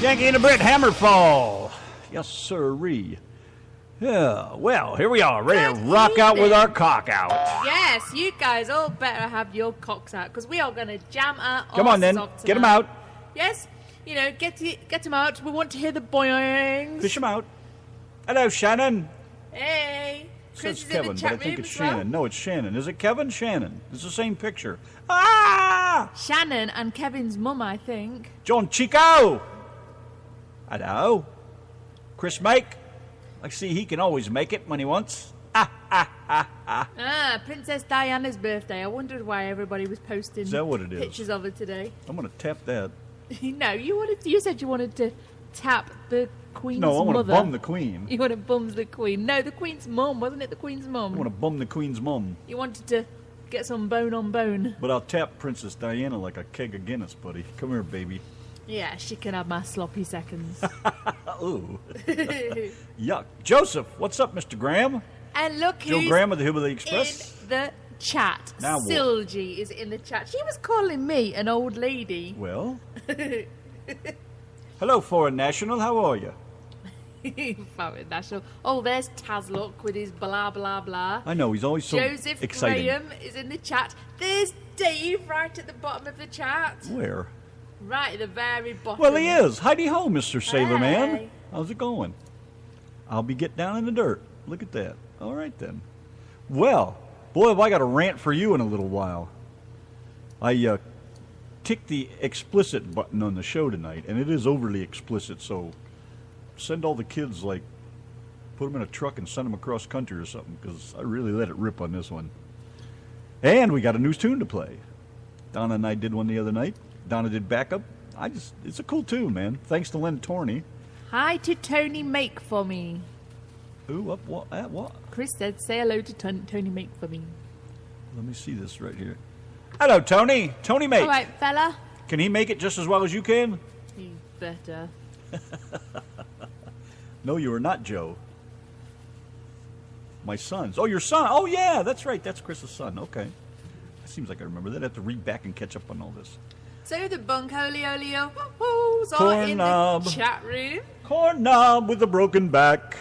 Yanki and the Brit Hammerfall. Yes, sirree. Yeah, well, here we are, ready to rock out with our cock out. Yes, you guys all better have your cocks out, because we are going to jam our Come on, then. Get them out. Yes, you know, get them out. We want to hear the boings. Fish them out. Hello, Shannon. Hey. Chris Says is Kevin, in the but I chat think room it's as well. Shannon. No, it's Shannon. Is it Kevin? Shannon. It's the same picture. Ah! Shannon and Kevin's mum, I think. John Chico. Hello. Chris Make. I see he can always make it when he wants. Princess Diana's birthday. I wondered why everybody was posting Is that what it is? pictures of her today. I'm going to tap that. No, you said you wanted to tap the Queen's No, I want to mother. bum the Queen. You want to bum the Queen. No, the Queen's mum. Wasn't it the Queen's mum? I want to bum the Queen's mum. You wanted to get some bone on bone. But I'll tap Princess Diana like a keg of Guinness, buddy. Come here, baby. Yeah, she can have my sloppy seconds. Ooh. Yuck. Joseph, what's up, Mr. Graham? And look Joe who's Graham of the Hillbilly Express. in the chat. Now what? Silgy is in the chat. She was calling me an old lady. Well. Hello, Foreign National. How are you? Foreign National. Oh, there's Tazlock with his blah, blah, blah. I know, he's always so Joseph exciting. Graham is in the chat. There's Dave right at the bottom of the chat. Where? Right at the very bottom. Well, he is. Heidi ho, Mr. Sailor Man. Hey. How's it going? I'll be getting down in the dirt. Look at that. All right, then. Well, boy, have I got a rant for you in a little while. I ticked the explicit button on the show tonight, and it is overly explicit, so send all the kids, like, put them in a truck and send them across country or something, because I really let it rip on this one. And we got a new tune to play. Donna and I did one the other night. Donna did backup. It's a cool tune, man. Thanks to Len Torney. Hi to Tony Make for me. Ooh, what? Chris said, say hello to Tony Make for me. Let me see this right here. Hello, Tony. Tony Make. All right, fella. Can he make it just as well as you can? He's better. No, you are not, Joe. My son's. Oh, your son. Oh, yeah, that's right. That's Chris's son. Okay. Seems like I remember that. I have to read back and catch up on all this. So the Bunkolio are Corn in knob. the chat room. Corn Knob with a broken back.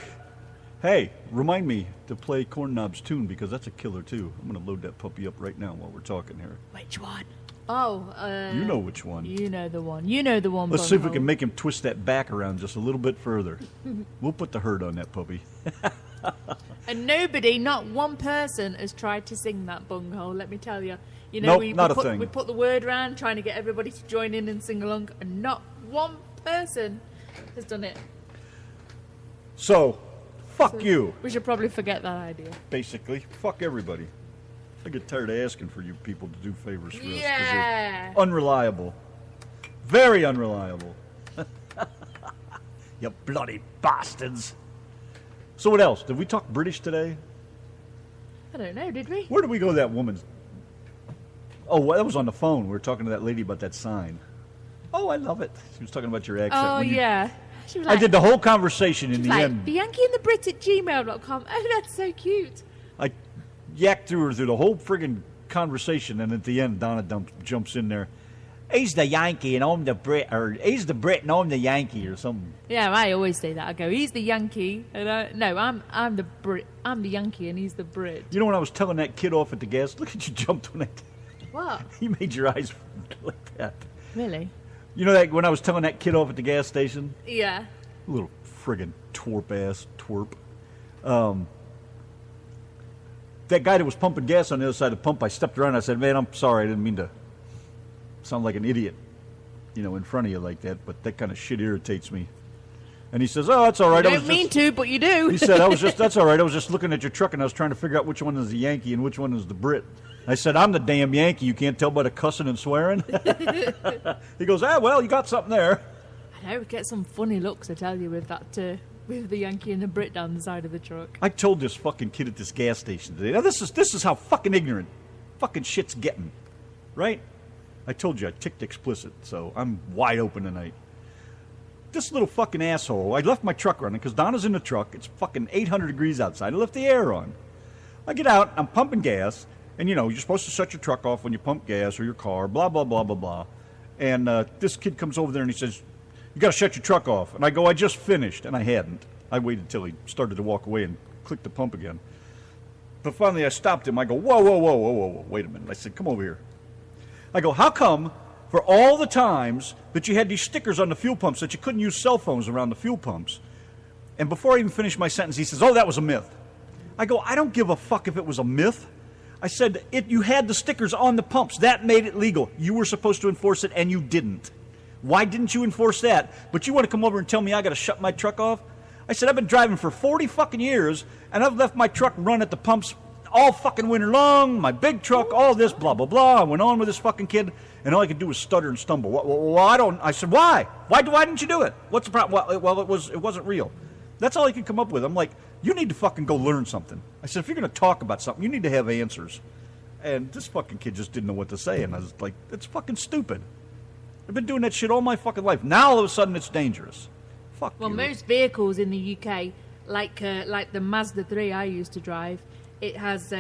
Hey, remind me to play Corn Knob's tune, because that's a killer, too. I'm going to load that puppy up right now while we're talking here. Which one? Oh, You know which one. You know the one. You know the one. Let's see if we Bunghole. can make him twist that back around just a little bit further. We'll put the hurt on that puppy. And nobody, not one person, has tried to sing that bunghole, let me tell you. You know, Nope, we not a put, thing. we put the word around trying to get everybody to join in and sing along, and not one person has done it. So, fuck you, We should probably forget that idea. basically. Fuck everybody. I get tired of asking for you people to do favors for us. 'cause Yeah. you're unreliable. Very unreliable. You bloody bastards. So what else? Did we talk British today? I don't know, did we? Where did we go, that woman's? Oh, well, that was on the phone. We were talking to that lady about that sign. Oh, I love it. She was talking about your accent. Oh, When you- yeah. She was I like, did the whole conversation in the like, end. the Yankee and the Brit at gmail.com. Oh, that's so cute. I yacked through the whole friggin' conversation, and at the end, Donna jumps in there. He's the Yankee and I'm the Brit, or he's the Brit and I'm the Yankee, or something. Yeah, I always say that. I go, he's the Yankee, and no, I'm the Brit. I'm the Yankee, and he's the Brit. You know, when I was telling that kid off at the gas, look at you jumped when What? he made your eyes like that. Really? You know that when I was telling that kid off at the gas station, Yeah. little friggin' twerp. That guy that was pumping gas on the other side of the pump, I stepped around and I said, man, I'm sorry, I didn't mean to sound like an idiot, in front of you like that, but that kind of shit irritates me. And he says, oh, that's all right. I don't mean to, but you do. He said, that's all right. I was just looking at your truck and I was trying to figure out which one is the Yankee and which one is the Brit. I said, I'm the damn Yankee. You can't tell by the cussing and swearing. He goes, well, you got something there. I know, we get some funny looks, I tell you, with that, with the Yankee and the Brit down the side of the truck. I told this fucking kid at this gas station today. Now, this is how fucking ignorant fucking shit's getting, right? I told you I ticked explicit, so I'm wide open tonight. This little fucking asshole, I left my truck running because Donna's in the truck. It's fucking 800 degrees outside. I left the air on. I get out, I'm pumping gas, and you're supposed to shut your truck off when you pump gas or your car, blah, blah, blah, blah, blah. And this kid comes over there and he says, you got to shut your truck off. And I go, I just finished. And I hadn't. I waited till he started to walk away and clicked the pump again. But finally I stopped him. I go, whoa, wait a minute. I said, come over here. I go, how come for all the times that you had these stickers on the fuel pumps that you couldn't use cell phones around the fuel pumps? And before I even finished my sentence, he says, oh, that was a myth. I go, I don't give a fuck if it was a myth. I said, you had the stickers on the pumps. That made it legal. You were supposed to enforce it, and you didn't. Why didn't you enforce that? But you want to come over and tell me I got to shut my truck off? I said, I've been driving for 40 fucking years, and I've left my truck run at the pumps all fucking winter long, my big truck, all this, blah, blah, blah. I went on with this fucking kid, and all I could do was stutter and stumble. Well, I said, why? Why didn't you do it? What's the problem? Well, it wasn't real. That's all he could come up with. I'm like, you need to fucking go learn something. I said, if you're going to talk about something, you need to have answers. And this fucking kid just didn't know what to say, and I was like, it's fucking stupid. I've been doing that shit all my fucking life. Now all of a sudden it's dangerous. Fuck you. Well, most vehicles in the UK, like the Mazda 3 I used to drive, it has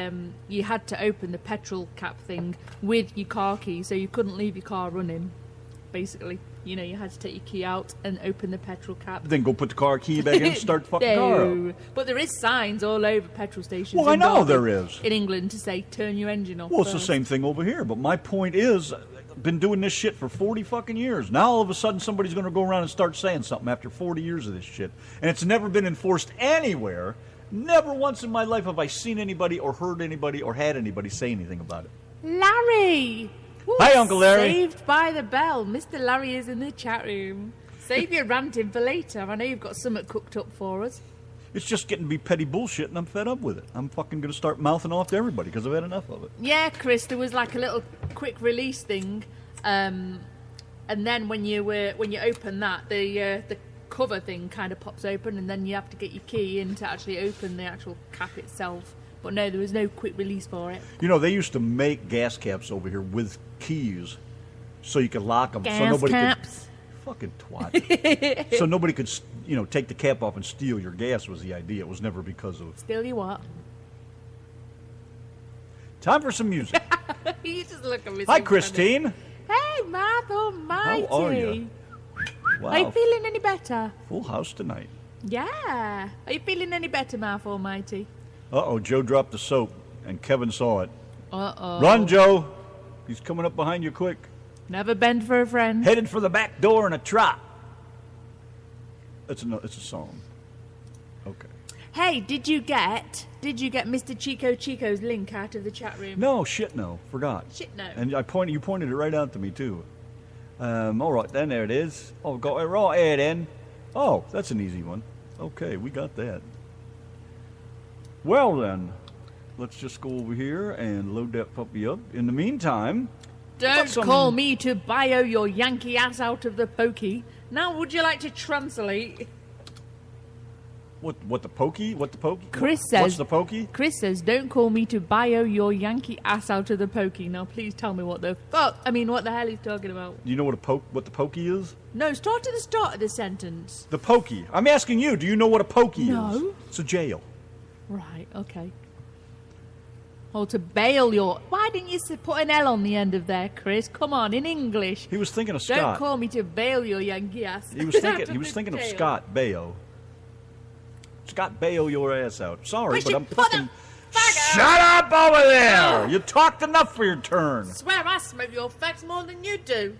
you had to open the petrol cap thing with your car key, so you couldn't leave your car running. Basically, you had to take your key out and open the petrol cap. Then go put the car key back in and start the fucking car up. But there is signs all over petrol stations. Well, I know there is. In England to say, turn your engine off. Well, it's the same thing over here. But my point is, I've been doing this shit for 40 fucking years. Now all of a sudden somebody's going to go around and start saying something after 40 years of this shit. And it's never been enforced anywhere. Never once in my life have I seen anybody or heard anybody or had anybody say anything about it. Larry! Ooh, hi, Uncle Larry. Saved by the bell. Mr. Larry is in the chat room. Save your ranting for later. I know you've got something cooked up for us. It's just getting to be petty bullshit, and I'm fed up with it. I'm fucking going to start mouthing off to everybody because I've had enough of it. Yeah, Chris, there was like a little quick release thing, and then when you open that, the cover thing kind of pops open, and then you have to get your key in to actually open the actual cap itself. But no, there was no quick release for it. They used to make gas caps over here with keys so you could lock them. Gas so nobody caps? Fucking twat. So nobody could, take the cap off and steal your gas was the idea. It was never because of... Steal you what? Time for some music. You just look at me. Hi, Christine. Hey, Math Almighty. How are you? Wow. Are you feeling any better? Full house tonight. Yeah. Are you feeling any better, Math Almighty? Uh-oh, Joe dropped the soap, and Kevin saw it. Uh-oh. Run, Joe. He's coming up behind you quick. Never bend for a friend. Headed for the back door in a trot. It's a song. Okay. Hey, did you get Mr. Chico's link out of the chat room? No, forgot. Shit no. And you pointed it right out to me too. All right, then there it is. Oh, got it right here then. Oh, that's an easy one. Okay, we got that. Well then, let's just go over here and load that puppy up. In the meantime, don't call me to bio your Yankee ass out of the pokey. Now, would you like to translate? What the pokey? What the pokey? Chris says. What's the pokey? Chris says, don't call me to bio your Yankee ass out of the pokey. Now, please tell me what the hell he's talking about. Do you know what the pokey is? No, start at the start of the sentence. The pokey. I'm asking you, do you know what a pokey is? No. It's a jail. Right, okay. Or to bail your... Why didn't you put an L on the end of there, Chris? Come on, in English. He was thinking of Scott. Don't call me to bail your Yankee ass. He was thinking of Scott Baio. Scott Baio your ass out. Sorry, but I'm fucking... Shut up over there! You talked enough for your turn. I swear I smoke your facts more than you do.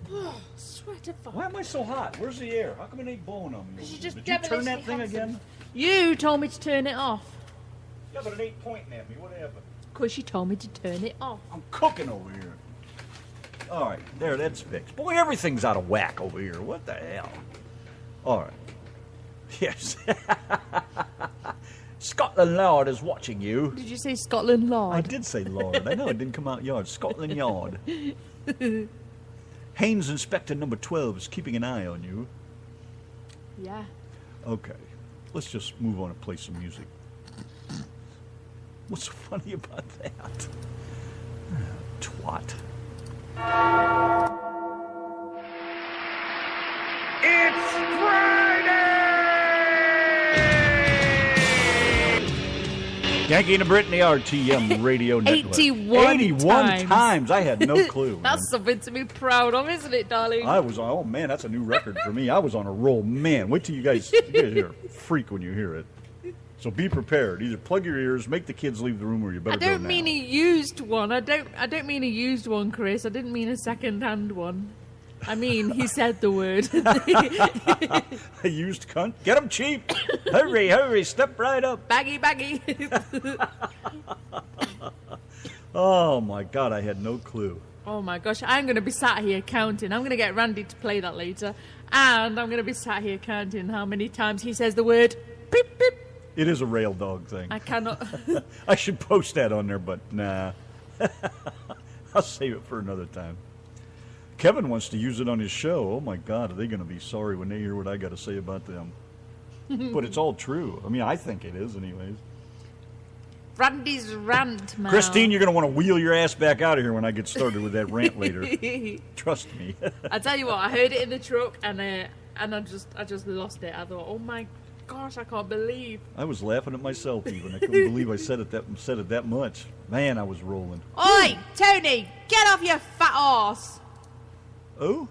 Oh, swear to fuck. Why am I so hot? Where's the air? How come it ain't blowing on me? You just Did you turn that thing again? You told me to turn it off. Yeah, but it ain't pointing at me. What happened? Because you told me to turn it off. I'm cooking over here. All right, there, that's fixed. Boy, everything's out of whack over here. What the hell? All right. Yes. Scotland Yard is watching you. Did you say Scotland Yard? I did say Lord. I know it didn't come out yard. Scotland Yard. Haynes Inspector number 12 is keeping an eye on you. Yeah. Okay. Let's just move on and play some music. What's so funny about that? Twat. It's Friday! Yanki and Brit and the RTM radio network. 81 times. I had no clue. Man. That's something to be proud of, isn't it, darling? Oh man, that's a new record for me. I was on a roll. Man, wait till you guys hear a freak when you hear it. So be prepared. Either plug your ears, make the kids leave the room, or you better go now. I don't mean a used one. I don't mean a used one, Chris. I didn't mean a second-hand one. I mean, he said the word. A used cunt? Get them cheap. Hurry, step right up. Baggy. Oh, my God, I had no clue. Oh, my gosh, I'm going to be sat here counting. I'm going to get Randy to play that later. And I'm going to be sat here counting how many times he says the word beep, beep. It is a rail dog thing. I cannot. I should post that on there, but nah. I'll save it for another time. Kevin wants to use it on his show. Oh, my God, are they going to be sorry when they hear what I got to say about them? But it's all true. I mean, I think it is anyways. Randy's rant, man. Christine, you're going to want to wheel your ass back out of here when I get started with that rant later. Trust me. I tell you what, I heard it in the truck, and I just lost it. I thought, oh, my gosh, I can't believe. I was laughing at myself even. I couldn't believe I said it that much. Man, I was rolling. Oi, Tony, get off your fat arse. Oh?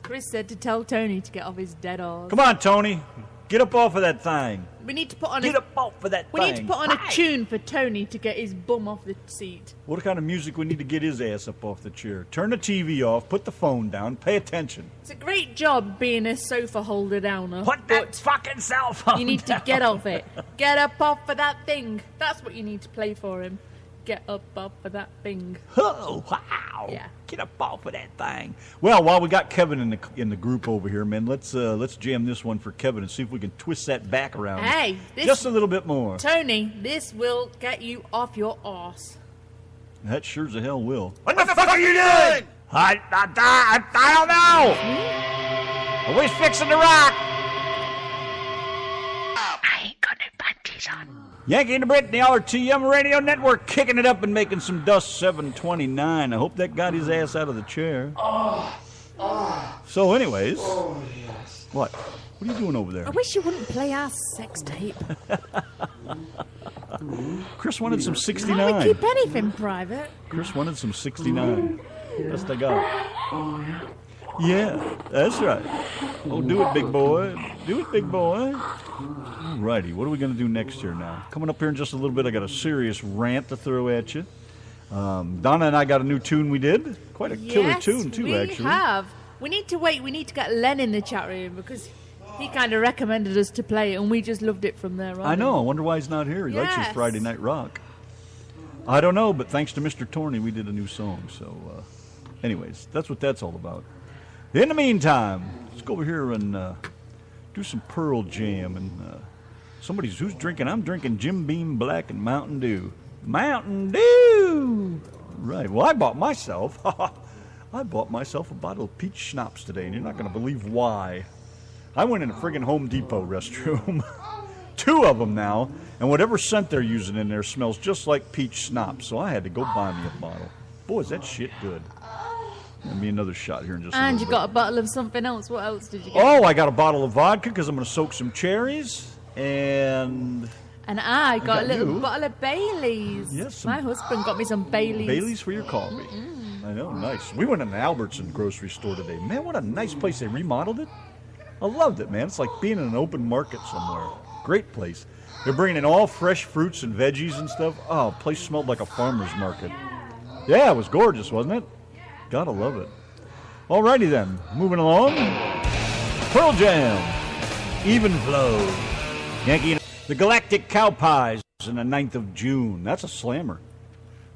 Chris said to tell Tony to get off his dead arse. Come on, Tony. Get up off of that thing. We need to put on Get up off of that We thing. need to put on a tune for Tony to get his bum off the seat. What kind of music we need to get his ass up off the chair? Turn the TV off, put the phone down, pay attention. It's a great job being a sofa holder downer. Put that fucking cell phone You need down. to get off it. Get up off of that thing. That's what you need to play for him. Get up off of that thing. Oh, wow. Yeah. Get up off of that thing. Well, while we got Kevin in the group over here, man, let's jam this one for Kevin and see if we can twist that back around Hey, just a little bit more. Tony, this will get you off your arse. That sure as the hell will. What the fuck are you doing? I don't know. Are we fixing the rock? I ain't got no panties on. Yanki and the Brit, the RTM radio network, kicking it up and making some dust. 729. I hope that got his ass out of the chair. So, anyways. Oh, yes. What? What are you doing over there? I wish you wouldn't play our sex tape. Chris wanted some Why we 69. keep anything private? Chris wanted some 69. Best I got. Yeah, that's right. Oh, do it, big boy. Do it, big boy. Alrighty, what are we going to do next here now? Coming up here in just a little bit, I got a serious rant to throw at you. Donna and I got a new tune we did. Quite a killer tune, too, actually. We have. We need to wait. We need to get Len in the chat room because he kind of recommended us to play it, and we just loved it from there on. I know. I wonder why he's not here. He likes his Yes. Friday Night Rock. I don't know, but thanks to Mr. Torney, we did a new song. So, anyways, that's what that's all about. In the meantime, let's go over here and do some Pearl Jam. And who's drinking? I'm drinking Jim Beam Black and Mountain Dew. Mountain Dew! Right. Well, I bought myself a bottle of peach schnapps today, and you're not going to believe why. I went in a friggin' Home Depot restroom. 2 of them now, and whatever scent they're using in there smells just like peach schnapps, so I had to go buy me a bottle. Boy, is that shit good. Give me another shot here in just a And little you bit. got a bottle of something else. What else did you get? Oh, I got a bottle of vodka because I'm going to soak some cherries, and And I got got a little you. bottle of Baileys. Yes, My husband got me some Baileys. Baileys for your coffee. I know, nice. We went in an Albertson grocery store today. Man, what a nice place. They remodeled it. I loved it, man. It's like being in an open market somewhere. Great place. They're bringing in all fresh fruits and veggies and stuff. Oh, the place smelled like a farmer's market. Yeah, it was gorgeous, wasn't it? Gotta love it. Alrighty then, moving along. Pearl Jam, Even Flow, Yankee, the Galactic Cow Pies on the 9th of June. That's a slammer.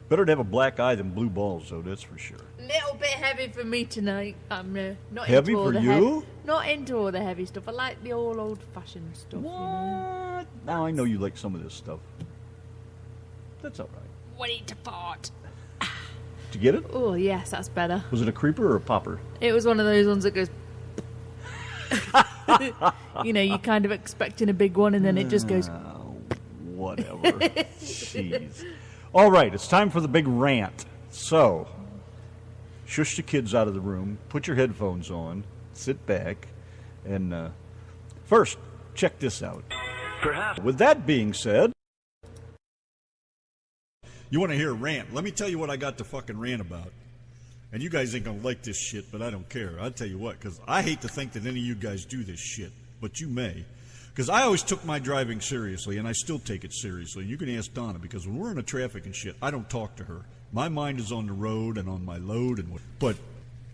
Better to have a black eye than blue balls, though, that's for sure. Little bit heavy for me tonight. I'm not Heavy into all for the you? Not into all the heavy stuff. I like the old-fashioned stuff. You know? What? Now I know you like some of this stuff. That's all right. Wait to fart. Did you get it? Oh yes, that's better. Was it a creeper or a popper? It was one of those ones that goes. You know, you're kind of expecting a big one, and then it just goes. Oh, whatever. Jeez. All right, it's time for the big rant. So, shush the kids out of the room, put your headphones on, sit back, and first, check this out. Perhaps. With that being said, You want to hear a rant? Let me tell you what I got to fucking rant about. And you guys ain't going to like this shit, but I don't care. I'll tell you what, because I hate to think that any of you guys do this shit, but you may. Because I always took my driving seriously, and I still take it seriously. And you can ask Donna, because when we're in the traffic and shit, I don't talk to her. My mind is on the road and on my load and what. But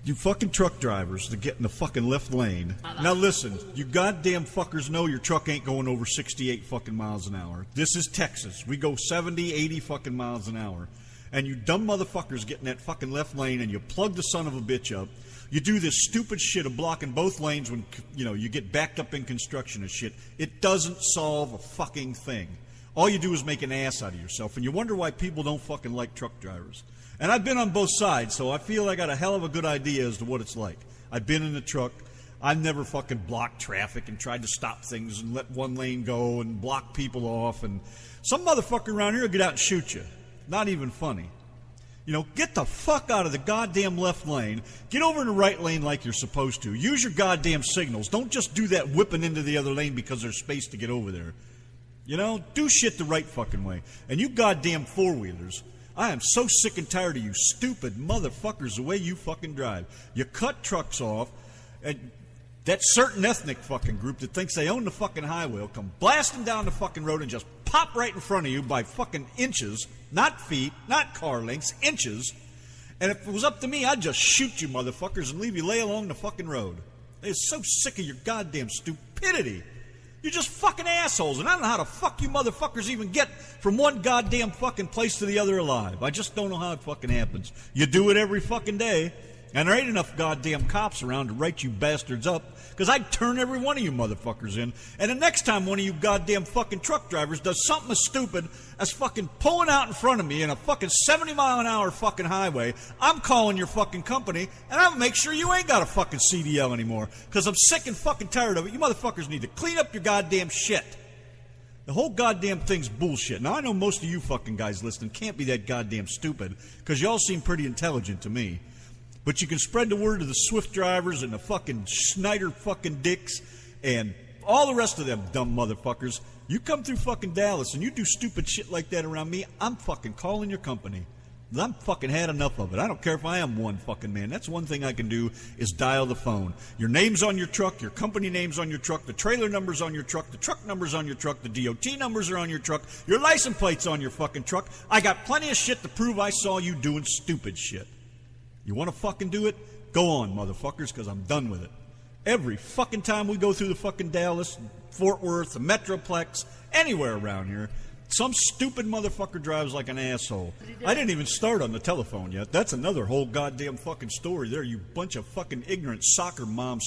you fucking truck drivers that get in the fucking left lane. Now listen, you goddamn fuckers know your truck ain't going over 68 fucking miles an hour. This is Texas. We go 70, 80 fucking miles an hour. And you dumb motherfuckers get in that fucking left lane and you plug the son of a bitch up. You do this stupid shit of blocking both lanes when, you know, you get backed up in construction and shit. It doesn't solve a fucking thing. All you do is make an ass out of yourself, and you wonder why people don't fucking like truck drivers. And I've been on both sides, so I feel I got a hell of a good idea as to what it's like. I've been in the truck. I've never fucking blocked traffic and tried to stop things and let one lane go and block people off. And some motherfucker around here will get out and shoot you. Not even funny. You know, get the fuck out of the goddamn left lane. Get over in the right lane like you're supposed to. Use your goddamn signals. Don't just do that whipping into the other lane because there's space to get over there. You know, do shit the right fucking way. And you goddamn four-wheelers, I am so sick and tired of you stupid motherfuckers the way you fucking drive. You cut trucks off, and that certain ethnic fucking group that thinks they own the fucking highway will come blasting down the fucking road and just pop right in front of you by fucking inches, not feet, not car lengths, inches. And if it was up to me, I'd just shoot you motherfuckers and leave you lay along the fucking road. They're so sick of your goddamn stupidity. You're just fucking assholes, and I don't know how the fuck you motherfuckers even get from one goddamn fucking place to the other alive. I just don't know how it fucking happens. You do it every fucking day, and there ain't enough goddamn cops around to write you bastards up, because I'd turn every one of you motherfuckers in, and the next time one of you goddamn fucking truck drivers does something as stupid as fucking pulling out in front of me in a fucking 70-mile-an-hour fucking highway, I'm calling your fucking company, and I'll make sure you ain't got a fucking CDL anymore, because I'm sick and fucking tired of it. You motherfuckers need to clean up your goddamn shit. The whole goddamn thing's bullshit. Now, I know most of you fucking guys listening can't be that goddamn stupid, because y'all seem pretty intelligent to me. But you can spread the word to the Swift drivers and the fucking Schneider fucking dicks and all the rest of them dumb motherfuckers. You come through fucking Dallas and you do stupid shit like that around me, I'm fucking calling your company. I'm fucking had enough of it. I don't care if I am one fucking man. That's one thing I can do is dial the phone. Your name's on your truck, your company name's on your truck, the trailer number's on your truck, the truck number's on your truck, the DOT numbers are on your truck, your license plate's on your fucking truck. I got plenty of shit to prove I saw you doing stupid shit. You want to fucking do it? Go on, motherfuckers, because I'm done with it. Every fucking time we go through the fucking Dallas, Fort Worth, the Metroplex, anywhere around here, some stupid motherfucker drives like an asshole. I didn't even start on the telephone yet. That's another whole goddamn fucking story there, you bunch of fucking ignorant soccer moms,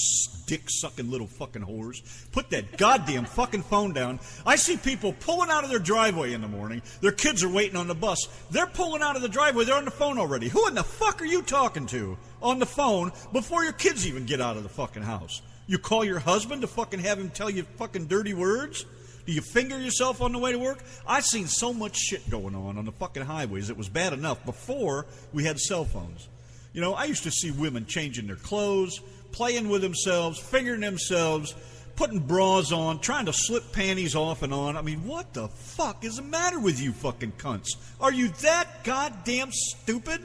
dick-sucking little fucking whores. Put that goddamn fucking phone down. I see people pulling out of their driveway in the morning. Their kids are waiting on the bus. They're pulling out of the driveway. They're on the phone already. Who in the fuck are you talking to on the phone before your kids even get out of the fucking house? You call your husband to fucking have him tell you fucking dirty words? Do you finger yourself on the way to work? I've seen so much shit going on the fucking highways. It was bad enough before we had cell phones. You know, I used to see women changing their clothes, playing with themselves, fingering themselves, putting bras on, trying to slip panties off and on. I mean, what the fuck is the matter with you fucking cunts? Are you that goddamn stupid?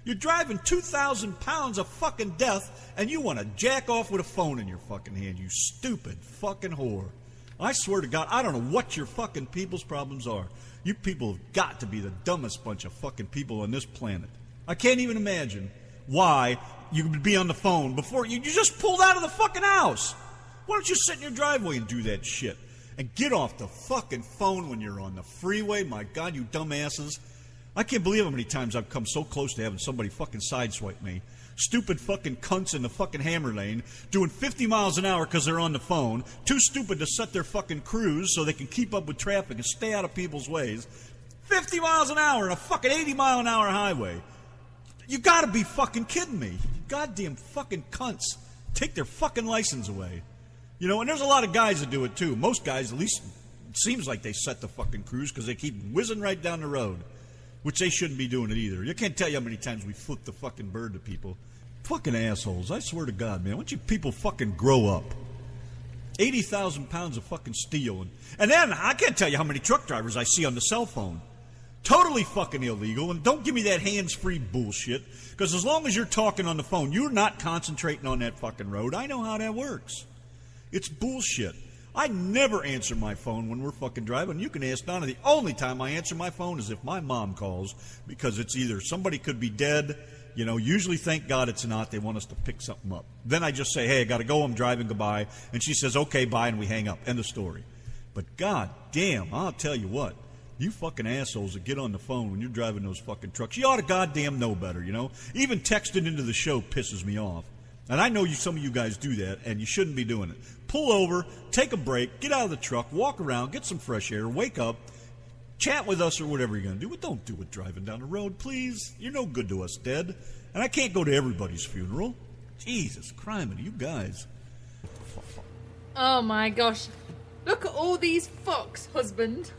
You're driving 2,000 pounds of fucking death, and you want to jack off with a phone in your fucking hand, you stupid fucking whore. I swear to God, I don't know what your fucking people's problems are. You people have got to be the dumbest bunch of fucking people on this planet. I can't even imagine why you would be on the phone before you just pulled out of the fucking house. Why don't you sit in your driveway and do that shit? And get off the fucking phone when you're on the freeway. My God, you dumbasses. I can't believe how many times I've come so close to having somebody fucking sideswipe me. Stupid fucking cunts in the fucking hammer lane doing 50 miles an hour because they're on the phone. Too stupid to set their fucking cruise so they can keep up with traffic and stay out of people's ways. 50 miles an hour in a fucking 80-mile-an-hour highway. You gotta be fucking kidding me. You goddamn fucking cunts. Take their fucking license away. You know, and there's a lot of guys that do it too. Most guys, at least, it seems like they set the fucking cruise because they keep whizzing right down the road. Which they shouldn't be doing it either. You can't tell you how many times we flip the fucking bird to people. Fucking assholes. I swear to God, man. Why don't you people fucking grow up? 80,000 pounds of fucking steel. And then, I can't tell you how many truck drivers I see on the cell phone. Totally fucking illegal, and don't give me that hands-free bullshit, because as long as you're talking on the phone, you're not concentrating on that fucking road. I know how that works. It's bullshit. I never answer my phone when we're fucking driving. You can ask Donna. The only time I answer my phone is if my mom calls, because it's either somebody could be dead, usually thank God it's not. They want us to pick something up. Then I just say, hey, I got to go. I'm driving. Goodbye. And she says, okay, bye, and we hang up. End of story. But god damn, I'll tell you what. You fucking assholes that get on the phone when you're driving those fucking trucks, you ought to goddamn know better, Even texting into the show pisses me off. And I know some of you guys do that, and you shouldn't be doing it. Pull over, take a break, get out of the truck, walk around, get some fresh air, wake up, chat with us or whatever you're going to do. But don't do it driving down the road, please. You're no good to us, dead. And I can't go to everybody's funeral. Jesus criminy, you guys. Oh my gosh. Look at all these fucks, husband.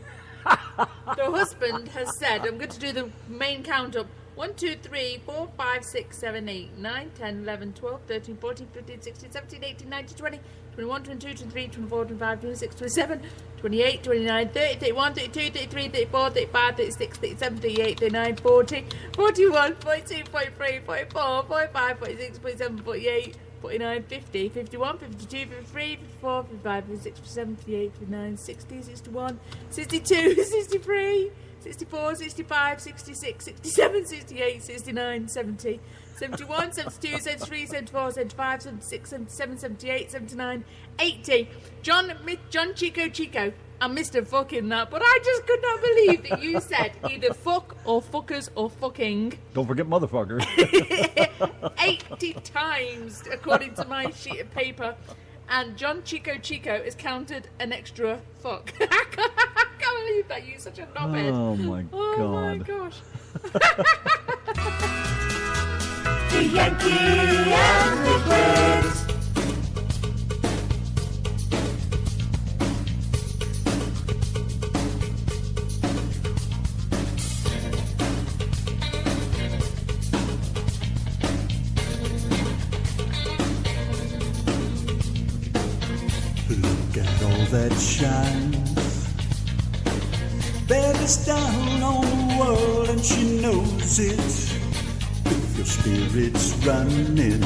The husband has said, I'm going to do the main count up. 1, 2, 3, 4, 5, 6, 7, 8, 9, 10, 11, 12, 13, 14, 15, 16, 17, 18, 19, 20, 21, 22, 23, 24, 25, 26, 27, 28, 29, 30, 31, 32, 33, 34, 35, 36, 37, 38, 39, 40, 41, 42, 43, 44, 45, 46, 47, 48, 49, 50, 51, 52, 53, 54, 55, 56, 57, 58, 59, 60, 61, 62, 63, 64, 65, 66, 67, 68, 69, 70, 71, 72, 73, 74, 75, 76, 77, 78, 79, 80. John Chico, I'm Mr. Fucking that, but I just could not believe that you said either fuck or fuckers or fucking. Don't forget motherfucker. 80 times, according to my sheet of paper. And John Chico has counted an extra fuck. I can't believe that you're such a knobhead. Oh my god. Oh my gosh. The Yankee and the Brit. Look at all that shines. Baby's down on the world and she knows it. If your spirit's running,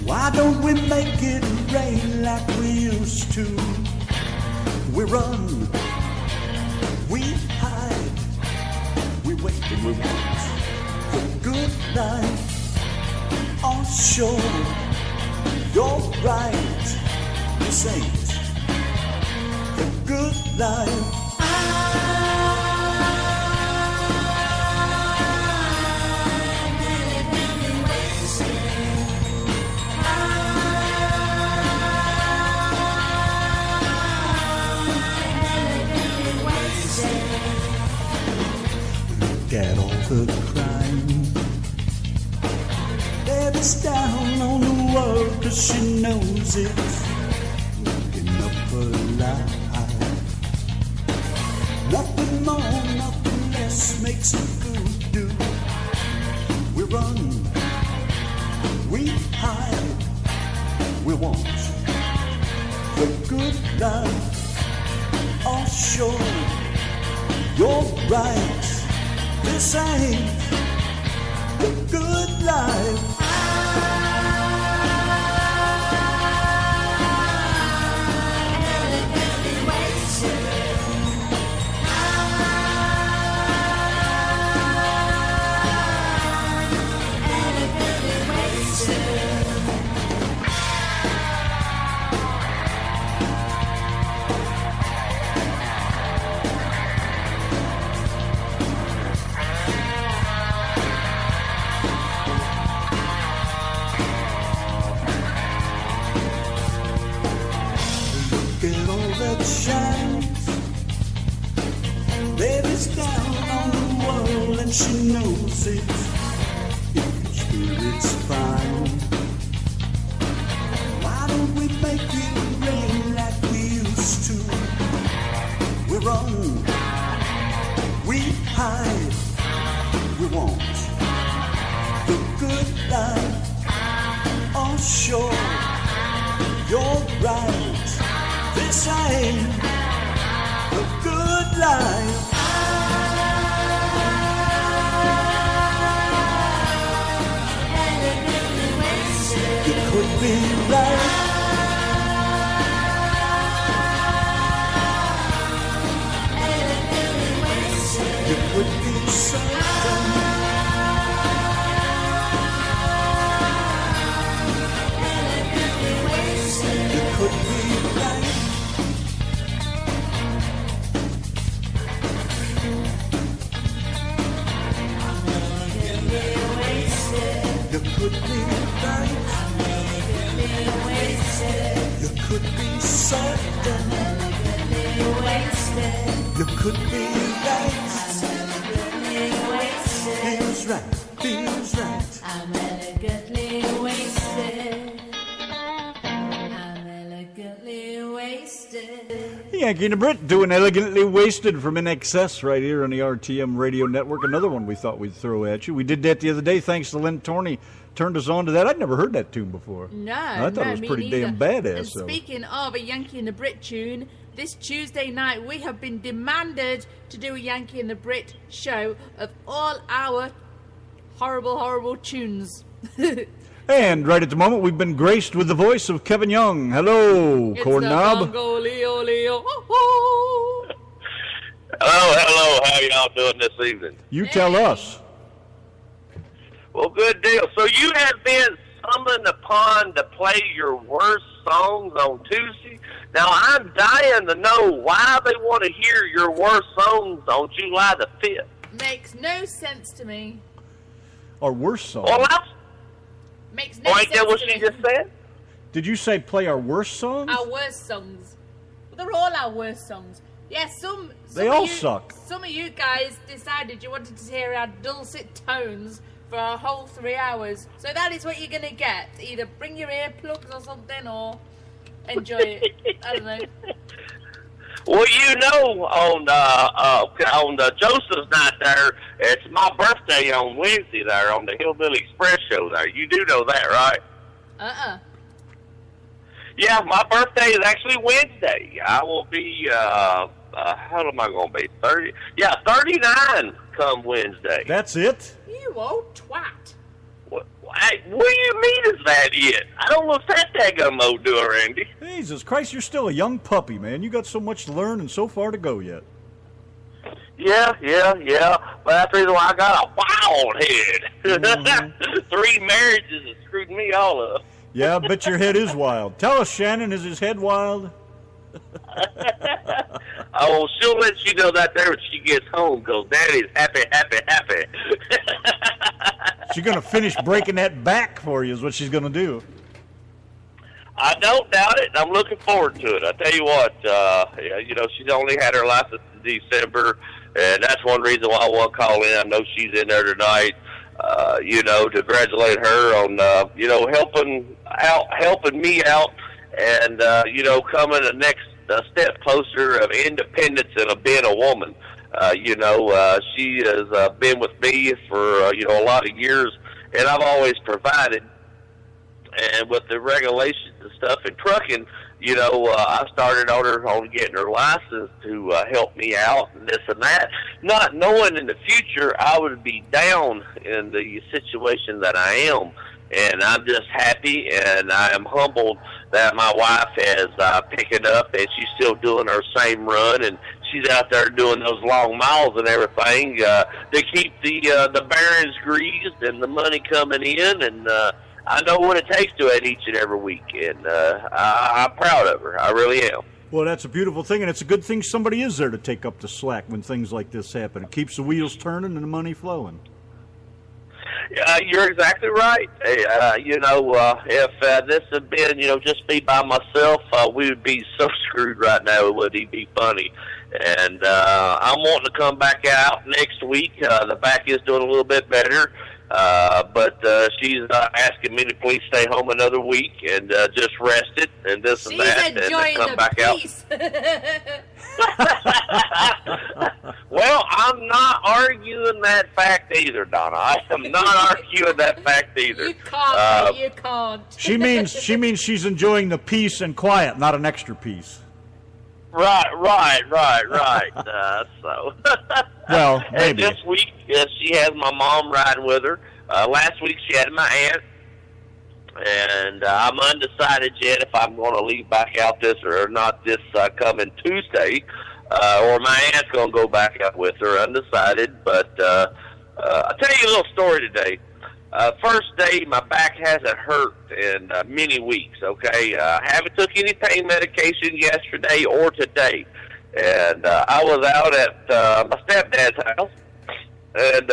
why don't we make it rain like we used to? We run, we hide, we wait and we want the good life. On shore, you're right. This ain't the good life. Look at all the crime. Baby's down on the world 'cause she knows it. Looking up her life. Nothing more, nothing less makes it good do. We run, we hide, we want the good life. Oh sure, you're right. This ain't the good life. That shines. Baby's down on the world and she knows it. If your spirit's fine, why don't we make it rain like we used to? We run, we hide, we want the good life. Oh sure, you're right. This ain't the good life. be right. You could be certain. You could be right. You could be right. You could be certain. You could be right. Feels right. Feels right. I'm elegantly wasted. I'm elegantly wasted. Yankee and the Brit doing Elegantly Wasted from InXS right here on the RTM radio network. Another one we thought we'd throw at you. We did that the other day thanks to Lynn Torney. Turned us on to that. I'd never heard that tune before. No, I thought no, it was me pretty neither. damn badass. And So. speaking of a Yankee and the Brit tune, this Tuesday night we have been demanded to do a Yankee and the Brit show of all our horrible, horrible tunes. And right at the moment, we've been graced with the voice of Kevin Young. Hello, It's Corn the Knob. Bongo Leo Leo. Oh, oh. Hello, how y'all doing this evening? You tell us. Well, good deal. So you have been summoned upon to play your worst songs on Tuesday. Now, I'm dying to know why they want to hear your worst songs on July the 5th. Makes no sense to me. Our worst song. Well, Makes no ain't sense that what to she me. just said? Did you say play our worst songs? Our worst songs. They're all our worst songs. Yes, They of all you, suck. Some of you guys decided you wanted to hear our dulcet tones for a whole 3 hours. So that is what you're going to get. Either bring your earplugs or something or enjoy it. I don't know. Well, you know, on Joseph's night there, it's my birthday on Wednesday there on the Hillbilly Express show there. You do know that, right? Yeah, my birthday is actually Wednesday. I will be, how old am I going to be? 30? Yeah, 39 come Wednesday. That's it? You old twat. What do you mean is that it? I don't know if that daggum old do it, Randy. Jesus Christ, you're still a young puppy, man. You got so much to learn and so far to go yet. Yeah. But that's the reason why I got a wild head. 3 marriages have screwed me all up. Yeah, I bet your head is wild. Tell us, Shannon, is his head wild? Oh, she'll let you know that there when she gets home, because Daddy's happy. She's going to finish breaking that back for you is what she's going to do. I don't doubt it. I'm looking forward to it. I tell you what, she's only had her license in December, and that's one reason why I want to call in. I know she's in there tonight. To congratulate her on, helping me out, and coming the next step closer of independence and of being a woman. She has been with me for a lot of years, and I've always provided. And with the regulations and stuff in trucking, I started on her on getting her license to help me out and this and that, not knowing in the future I would be down in the situation that I am. And I'm just happy, and I am humbled that my wife has picked it up, and she's still doing her same run, and she's out there doing those long miles and everything to keep the barons greased and the money coming in, and I know what it takes to it each and every week, and I'm proud of her. I really am. Well, that's a beautiful thing, and it's a good thing somebody is there to take up the slack when things like this happen. It keeps the wheels turning and the money flowing. You're exactly right. If this had been, just me by myself, we would be so screwed right now. It wouldn't even be funny. And I'm wanting to come back out next week. The back is doing a little bit better. But she's asking me to please stay home another week and just rest it and this and that, and come back out. Well, I'm not arguing that fact either, Donna. I am not arguing that fact either. You can't. You can't. She means she's enjoying the peace and quiet, not an extra piece. Right. So. Well, maybe. And this week she has my mom riding with her. Last week she had my aunt. And I'm undecided yet if I'm going to leave back out this or not this coming Tuesday, or my aunt's going to go back out with her. Undecided, but I'll tell you a little story today. First day, my back hasn't hurt in many weeks, okay? I haven't took any pain medication yesterday or today. And I was out at my stepdad's house, and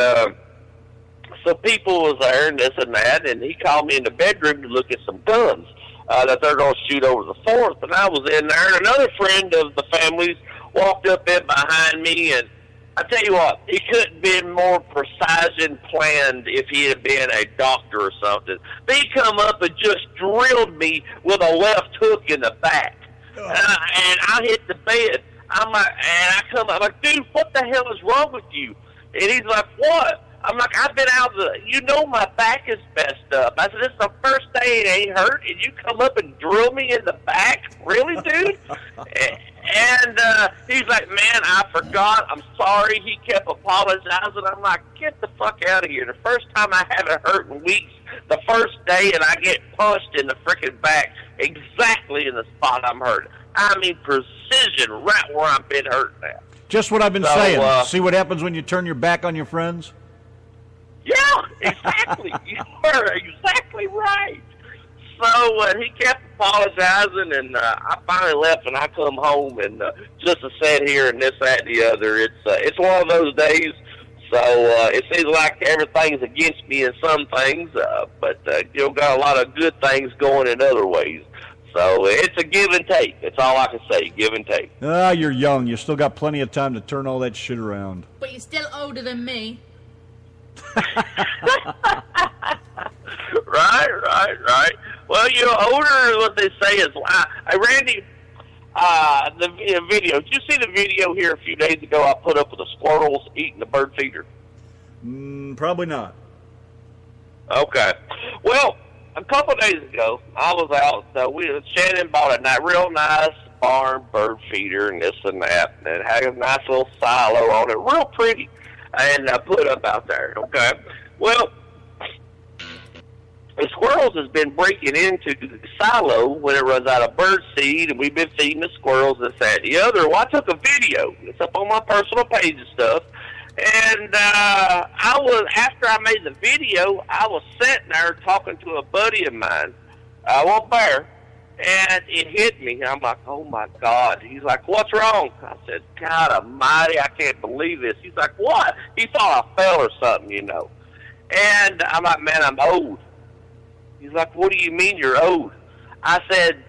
so people was there and this and that, and he called me in the bedroom to look at some guns that they're going to shoot over the 4th. And I was in there, and another friend of the family's walked up in behind me, and I tell you what, he couldn't have been more precise and planned if he had been a doctor or something. But he come up and just drilled me with a left hook in the back. And I hit the bed. I'm like, and I come up, I'm like, dude, what the hell is wrong with you? And he's like, what? I'm like, I've been out my back is messed up. I said, this is the first day it ain't hurt, and you come up and drill me in the back? Really, dude? And he's like, man, I forgot. I'm sorry. He kept apologizing. I'm like, get the fuck out of here. The first time I haven't hurt in weeks, the first day, and I get punched in the freaking back exactly in the spot I'm hurt. I mean, precision right where I've been hurting at. Just what I've been saying. See what happens when you turn your back on your friends? Yeah, exactly. You are exactly right. So he kept apologizing, and I finally left, and I come home, and just to sit here and this, that, and the other. It's one of those days. So it seems like everything's against me in some things, but got a lot of good things going in other ways. So it's a give and take. That's all I can say, give and take. You're young. You still got plenty of time to turn all that shit around. But you're still older than me. Right. Well, older, what they say is, Randy, the video. Did you see the video here a few days ago I put up with the squirrels eating the bird feeder? Probably not. Okay. Well, a couple of days ago, I was out. Shannon bought a real nice barn bird feeder and this and that, and it had a nice little silo on it, real pretty, and I put it up out there. Okay. Well, the squirrels has been breaking into the silo when it runs out of bird seed, and we've been feeding the squirrels this, that, and the other. Well, I took a video. It's up on my personal page and stuff. And after I made the video, I was sitting there talking to a buddy of mine, one bear, and it hit me. I'm like, oh, my God. He's like, what's wrong? I said, God almighty, I can't believe this. He's like, what? He thought I fell or something, And I'm like, man, I'm old. He's like, what do you mean you're old? I said,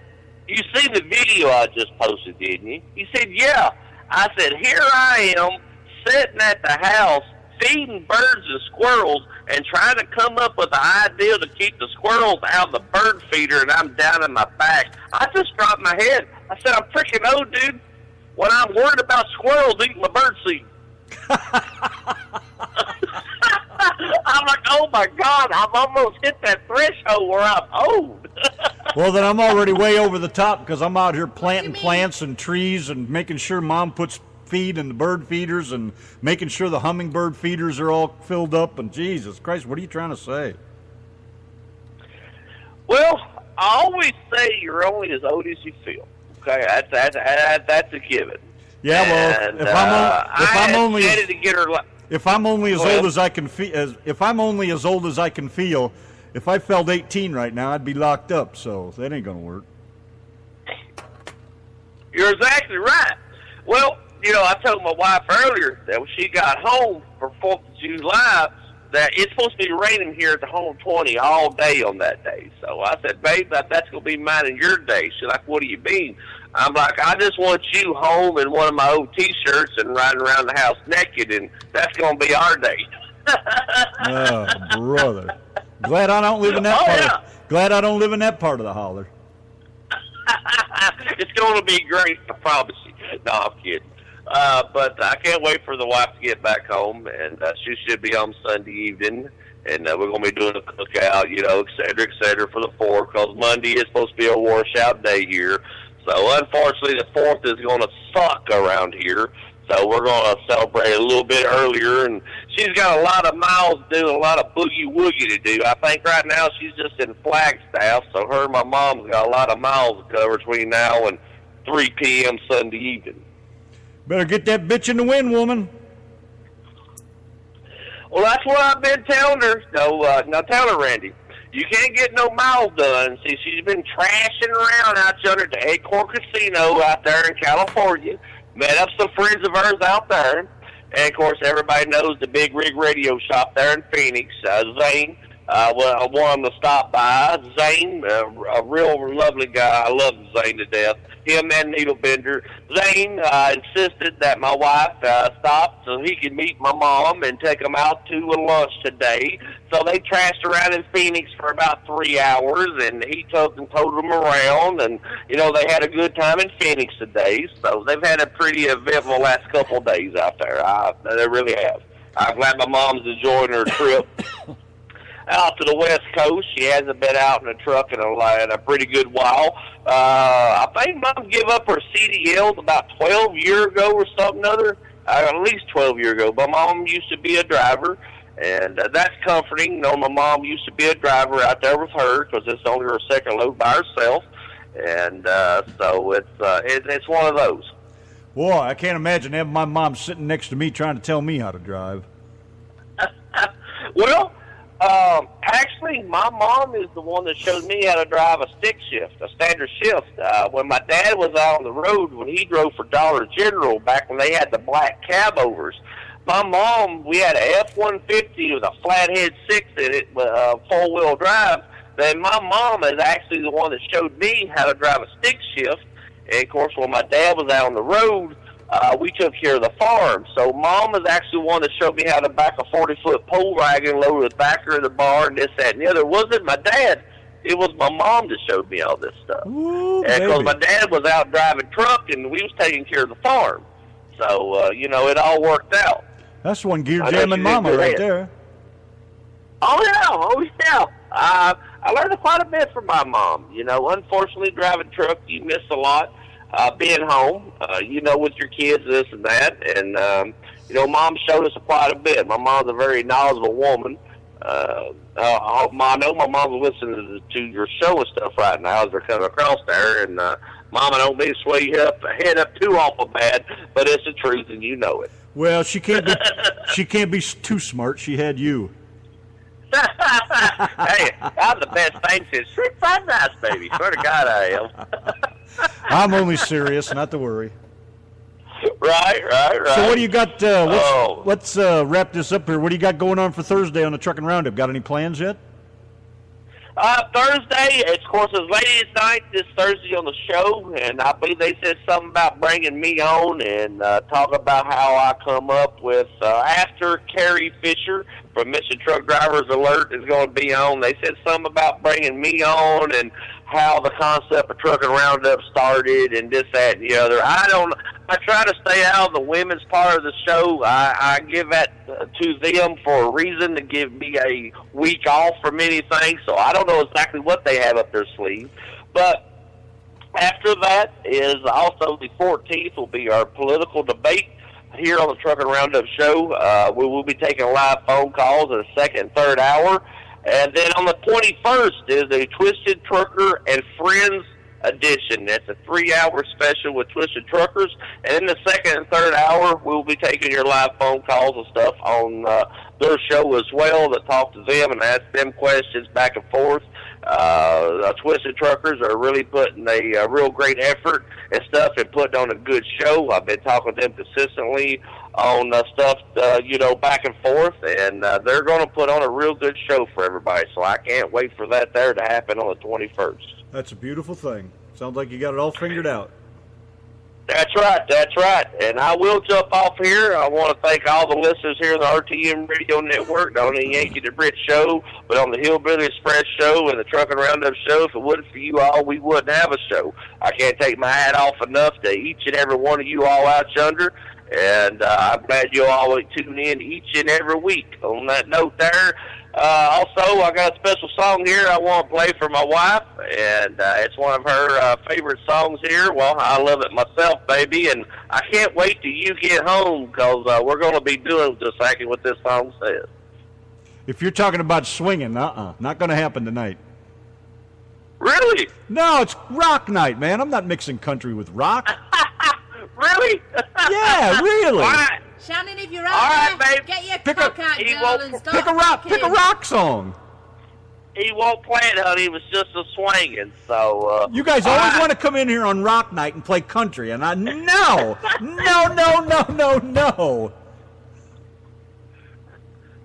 you seen the video I just posted, didn't you? He said, yeah. I said, here I am sitting at the house feeding birds and squirrels and trying to come up with an idea to keep the squirrels out of the bird feeder, and I'm down in my back. I just dropped my head. I said, I'm freaking old, dude, when I'm worried about squirrels eating my bird seed. I'm like, oh, my God, I've almost hit that threshold where I'm old. Well, then I'm already way over the top because I'm out here planting plants and trees and making sure Mom puts feed in the bird feeders and making sure the hummingbird feeders are all filled up. And Jesus Christ, what are you trying to say? Well, I always say you're only as old as you feel. Okay, that's a given. Yeah, well, and, if I'm only to get her. If I'm only as old as I can if I'm only as old as I can feel, if I felt 18 right now, I'd be locked up. So that ain't gonna work. You're exactly right. Well, I told my wife earlier that when she got home for 4th of July, that it's supposed to be raining here at the home 20 all day on that day. So I said, babe, that's going to be mine and your day. She's like, what do you mean? I'm like, I just want you home in one of my old T-shirts and riding around the house naked, and that's going to be our day. Oh, brother. Glad I don't live in that part. Glad I don't live in that part of the holler. It's going to be great, I promise you. No, I'm kidding. But I can't wait for the wife to get back home, and she should be home Sunday evening, and we're going to be doing a cookout, et cetera, for the 4th, because Monday is supposed to be a washout day here. So, unfortunately, the 4th is going to suck around here. So we're going to celebrate a little bit earlier, and she's got a lot of miles to do, a lot of boogie-woogie to do. I think right now she's just in Flagstaff, so her and my mom's got a lot of miles to cover between now and 3 p.m. Sunday evening. Better get that bitch in the wind, woman. Well, that's what I've been telling her. Now tell her, Randy, you can't get no miles done. See, she's been trashing around out yonder at the Acorn Casino out there in California. Met up some friends of hers out there. And, of course, everybody knows the Big Rig Radio Shop there in Phoenix. Zane, I want him to stop by. Zane, a real lovely guy. I love Zane to death. Him and Needlebender. Zane insisted that my wife stop so he could meet my mom and take them out to a lunch today. So they trashed around in Phoenix for about 3 hours, and he took and told them around. And, you know, they had a good time in Phoenix today. So they've had a pretty eventful last couple of days out there. They really have. I'm glad my mom's enjoying her trip out to the West Coast. She hasn't been out in a truck in a pretty good while. I think Mom gave up her CDLs about 12 years ago or something other. At least 12 years ago. My mom used to be a driver, and that's comforting. You know, my mom used to be a driver out there with her because it's only her second load by herself. And so it's one of those. Boy, I can't imagine having my mom sitting next to me trying to tell me how to drive. Well, actually, my mom is the one that showed me how to drive a stick shift, a standard shift. When my dad was out on the road, when he drove for Dollar General back when they had the black cab overs, my mom, we had a F-150 with a flathead 6 in it, four-wheel drive. Then my mom is actually the one that showed me how to drive a stick shift. And, of course, when my dad was out on the road, we took care of the farm. So Mom was actually one that showed me how to back a 40-foot pole wagon loaded with backer in the bar and this, that, and the other. It wasn't my dad. It was my mom that showed me all this stuff. Because my dad was out driving truck and we was taking care of the farm. So, you know, it all worked out. That's one gear jamming mama right there. Oh, yeah. I learned quite a bit from my mom. You know, unfortunately, driving truck, you miss a lot. Being home, you know, with your kids, this and that. And, you know, Mom showed us quite a bit. My mom's a very knowledgeable woman. I know my mom's listening to your show and stuff right now as they're coming across there. And, Mom, I don't mean to sway you head up too awful bad, but it's the truth, and you know it. Well, she can't be too smart. She had you. Hey, I'm the best thing since Street Fight Nights, baby. Swear to God I am. I'm only serious, not to worry. Right. So what do you got? Let's wrap this up here. What do you got going on for Thursday on the Truckin' Roundup? Got any plans yet? Thursday, of course, it's ladies' night this Thursday on the show, and I believe they said something about bringing me on and talk about how I come up with after Carrie Fisher from Mission Truck Drivers Alert is going to be on. They said something about bringing me on and how the concept of Truckin' Roundup started and this, that, and the other. I try to stay out of the women's part of the show. I give that to them for a reason, to give me a week off from anything, so I don't know exactly what they have up their sleeve. But after that is also the 14th will be our political debate here on the Truckin' Roundup show. We will be taking live phone calls in the second and third hour. And then on the 21st is a Twisted Trucker and Friends edition. That's a 3-hour special with Twisted Truckers. And in the second and third hour, we'll be taking your live phone calls and stuff on their show as well, to talk to them and ask them questions back and forth. Twisted Truckers are really putting a real great effort and stuff and putting on a good show. I've been talking to them consistently on stuff, you know, back and forth, and they're going to put on a real good show for everybody. So I can't wait for that there to happen on the 21st. That's a beautiful thing. Sounds like you got it all figured out. That's right. And I will jump off here. I want to thank all the listeners here on the RTM Radio Network, not only Yanki the Brit Show, but on the Hillbilly Express Show and the Truckin' Roundup Show. If it wasn't for you all, we wouldn't have a show. I can't take my hat off enough to each and every one of you all out yonder. And I'm glad you all tune in each and every week. On that note there, Also, I got a special song here I want to play for my wife, and it's one of her favorite songs here. Well, I love it myself, baby, and I can't wait till you get home because we're going to be doing just exactly what this song says. If you're talking about swinging, not going to happen tonight. Really? No, it's rock night, man. I'm not mixing country with rock. Really? Yeah, really. All right. Shannon, if you're All out right, there, babe. get your Pick cock a- out, he girl, won't- and start Pick a rock song. He won't play it, honey. It was just a swinging. So You guys always want to come in here on rock night and play country, and no.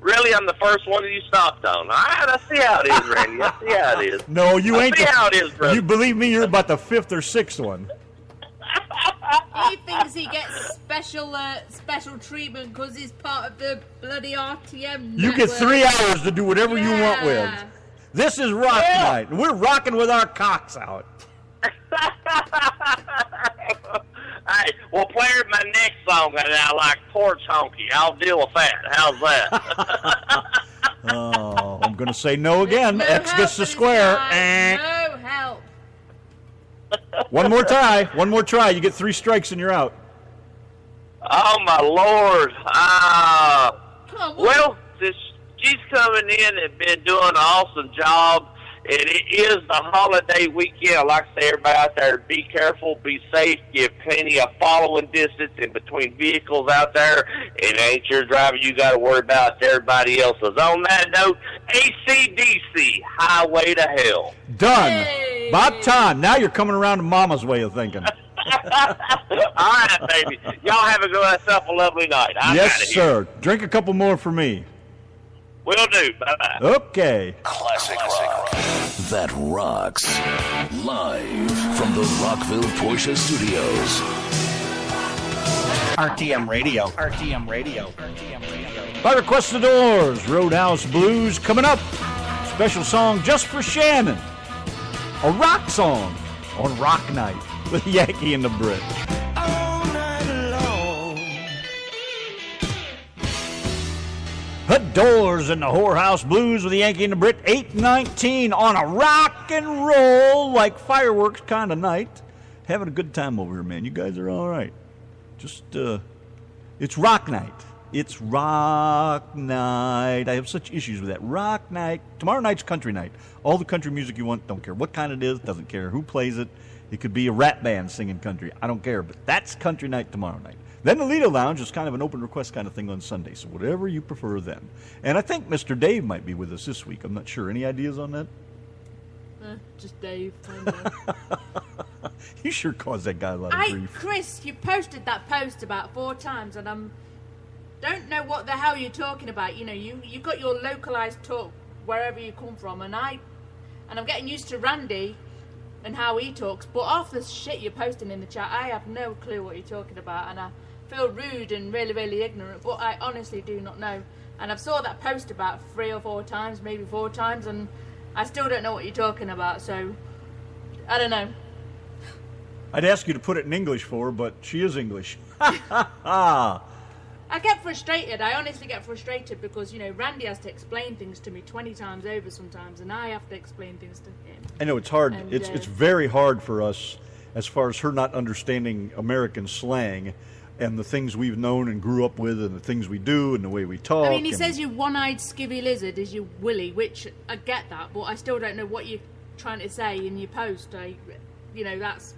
Really, I'm the first one that you stopped on. All right, I see how it is, Randy. I see how it is. No, you I ain't. see how it is, brother. You believe me? You're about the 5th or 6th one. He thinks he gets special treatment because he's part of the bloody RTM You get network. 3 hours to do whatever you want with. Yeah. This is rock Yeah. night, and we're rocking with our cocks out. Hey, well, play my next song that I like, Porch Honky. I'll deal with that. How's that? Oh, I'm going to say no again. No X help gets for the this square. guy. No help. One more try. You get 3 strikes and you're out. Oh, my Lord. Come on, what? Well, she's coming in and been doing an awesome job. And it is the holiday weekend. I'd like to say everybody out there, be careful, be safe, give plenty of following distance in between vehicles out there. It ain't your driver you got to worry about, it's everybody else's. On that note, AC/DC, Highway to Hell. Done. Hey. About time. Now you're coming around to Mama's way of thinking. All right, baby. Y'all have a good yourself a lovely night. I'm Yes, outta here. sir. Drink a couple more for me. Will do. Bye-bye. Okay. Classic rock that rocks. Live from the Rockville Porsche Studios. RTM Radio. RTM Radio. RTM Radio. By request the Doors, Roadhouse Blues coming up. Special song just for Shannon. A rock song on Rock Night with Yanki and the Brit. All night long. The Doors and the Whorehouse Blues with the Yankee and the Brit, 8:19 on a rock and roll, like fireworks kind of night. Having a good time over here, man. You guys are all right. Just, it's rock night. It's rock night. I have such issues with that. Rock night. Tomorrow night's country night. All the country music you want, don't care what kind it is, doesn't care who plays it. It could be a rap band singing country. I don't care, but that's country night tomorrow night. Then the Lido Lounge is kind of an open request kind of thing on Sunday, so whatever you prefer then. And I think Mr. Dave might be with us this week. I'm not sure. Any ideas on that? Just Dave. I know. You sure caused that guy a lot of grief. Chris, you posted that post about 4 times, and don't know what the hell you're talking about. You know, you got your localized talk wherever you come from, and I'm getting used to Randy and how he talks. But off the shit you're posting in the chat, I have no clue what you're talking about, and I feel rude and really, really ignorant. But I honestly do not know. And I've saw that post about 3 or 4 times, maybe 4 times, and I still don't know what you're talking about. So I don't know. I'd ask you to put it in English for her, but she is English. I get frustrated. I honestly get frustrated because, you know, Randy has to explain things to me 20 times over sometimes, and I have to explain things to him. I know it's hard. And, It's very hard for us as far as her not understanding American slang and the things we've known and grew up with and the things we do and the way we talk. I mean, he and- says your one-eyed skivvy lizard is your willy, which I get that, but I still don't know what you're trying to say in your post. That's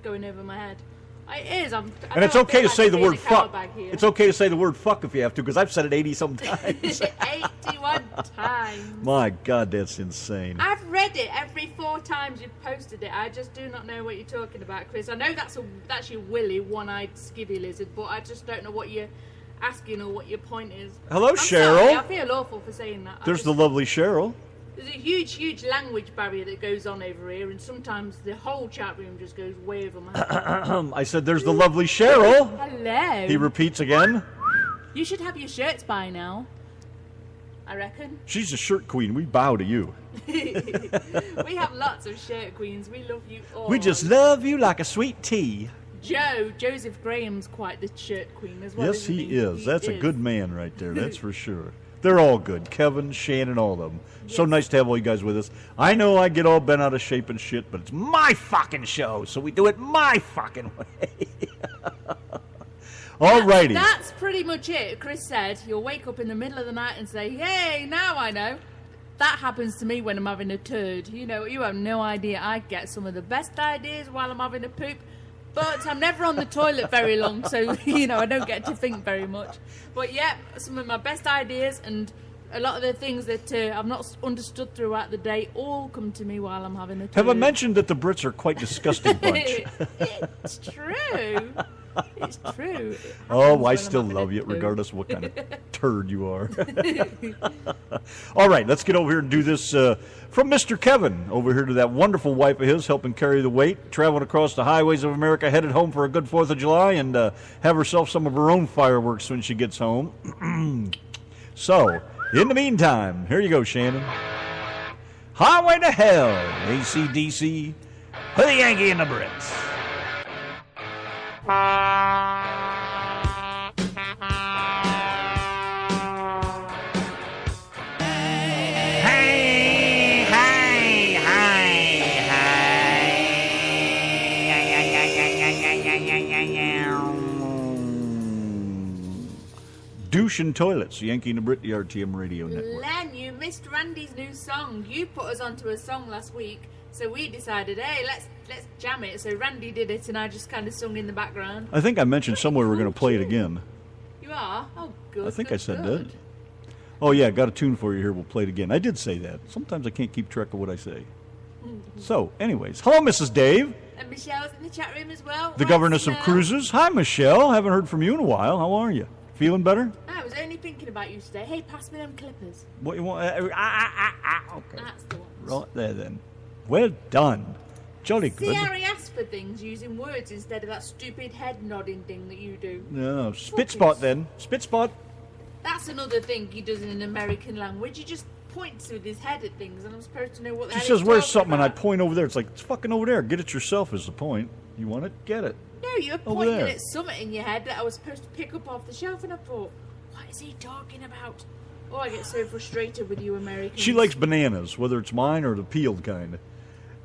going over my head. It is. And it's okay to say the word fuck. Here. It's okay to say the word fuck if you have to, because I've said it 80-some times. 81 times. My God, that's insane. I've read it every 4 times you've posted it. I just do not know what you're talking about, Chris. I know that's your willy, one-eyed skivvy lizard, but I just don't know what you're asking or what your point is. Hello, I'm Cheryl. Sorry, I feel awful for saying that. There's the lovely Cheryl. There's a huge, huge language barrier that goes on over here, and sometimes the whole chat room just goes way over my head. I said, there's the lovely Cheryl. Hello. He repeats again. You should have your shirts by now, I reckon. She's a shirt queen. We bow to you. We have lots of shirt queens. We love you all. We just love you like a sweet tea. Joseph Graham's quite the shirt queen as well. Yes, isn't he is. That's a is. good man right there. That's for sure. They're all good. Kevin, Shannon, all of them. So nice to have all you guys with us. I know I get all bent out of shape and shit, but it's my fucking show, so we do it my fucking way. All righty. That's pretty much it. Chris said you'll wake up in the middle of the night and say, "Hey, now I know." That happens to me when I'm having a turd. You know, you have no idea. I get some of the best ideas while I'm having a poop, but I'm never on the toilet very long, so, you know, I don't get to think very much. But yeah, some of my best ideas and a lot of the things that I've not understood throughout the day all come to me while I'm having a turd. Have I mentioned that the Brits are quite disgusting bunch? It's true. It's true. Oh, I still love you, regardless of what kind of turd you are. All right, let's get over here and do this from Mr. Kevin over here to that wonderful wife of his helping carry the weight, traveling across the highways of America, headed home for a good 4th of July, and have herself some of her own fireworks when she gets home. So, in the meantime, here you go, Shannon. Highway to Hell, AC/DC, for the Yankee and the Brits. Douche and Toilets, Yankee and the Brit, the RTM Radio Network. Len, you missed Randy's new song. You put us onto a song last week, so we decided, hey, let's jam it. So Randy did it, and I just kind of sung in the background. I think I mentioned somewhere we're going to play it again. You are? Oh, good. I think good, I said good. that. Oh, yeah, got a tune for you here. We'll play it again. I did say that. Sometimes I can't keep track of what I say. So, anyways, hello, Mrs. Dave. And Michelle's in the chat room as well. The Right, governess of Mel? cruises. Hi, Michelle. Haven't heard from you in a while. How are you? Feeling better? I was only thinking about you today. Hey, pass me them clippers. What you want? Okay. That's the one. Right there, then. Well done. Jolly See good. how he asked for things using words instead of that stupid head nodding thing that you do. No, spit spot then. Spit spot. That's another thing he does in an American language. He just points with his head at things, and I'm supposed to know what the She hell says, he's where's talking something? And I about. point over there. It's like, it's fucking over there. Get it yourself is the point. You want it? Get it. No, you're Over pointing there. at something in your head that I was supposed to pick up off the shelf, and I thought, what is he talking about? Oh, I get so frustrated with you Americans. She likes bananas, whether it's mine or the peeled kind.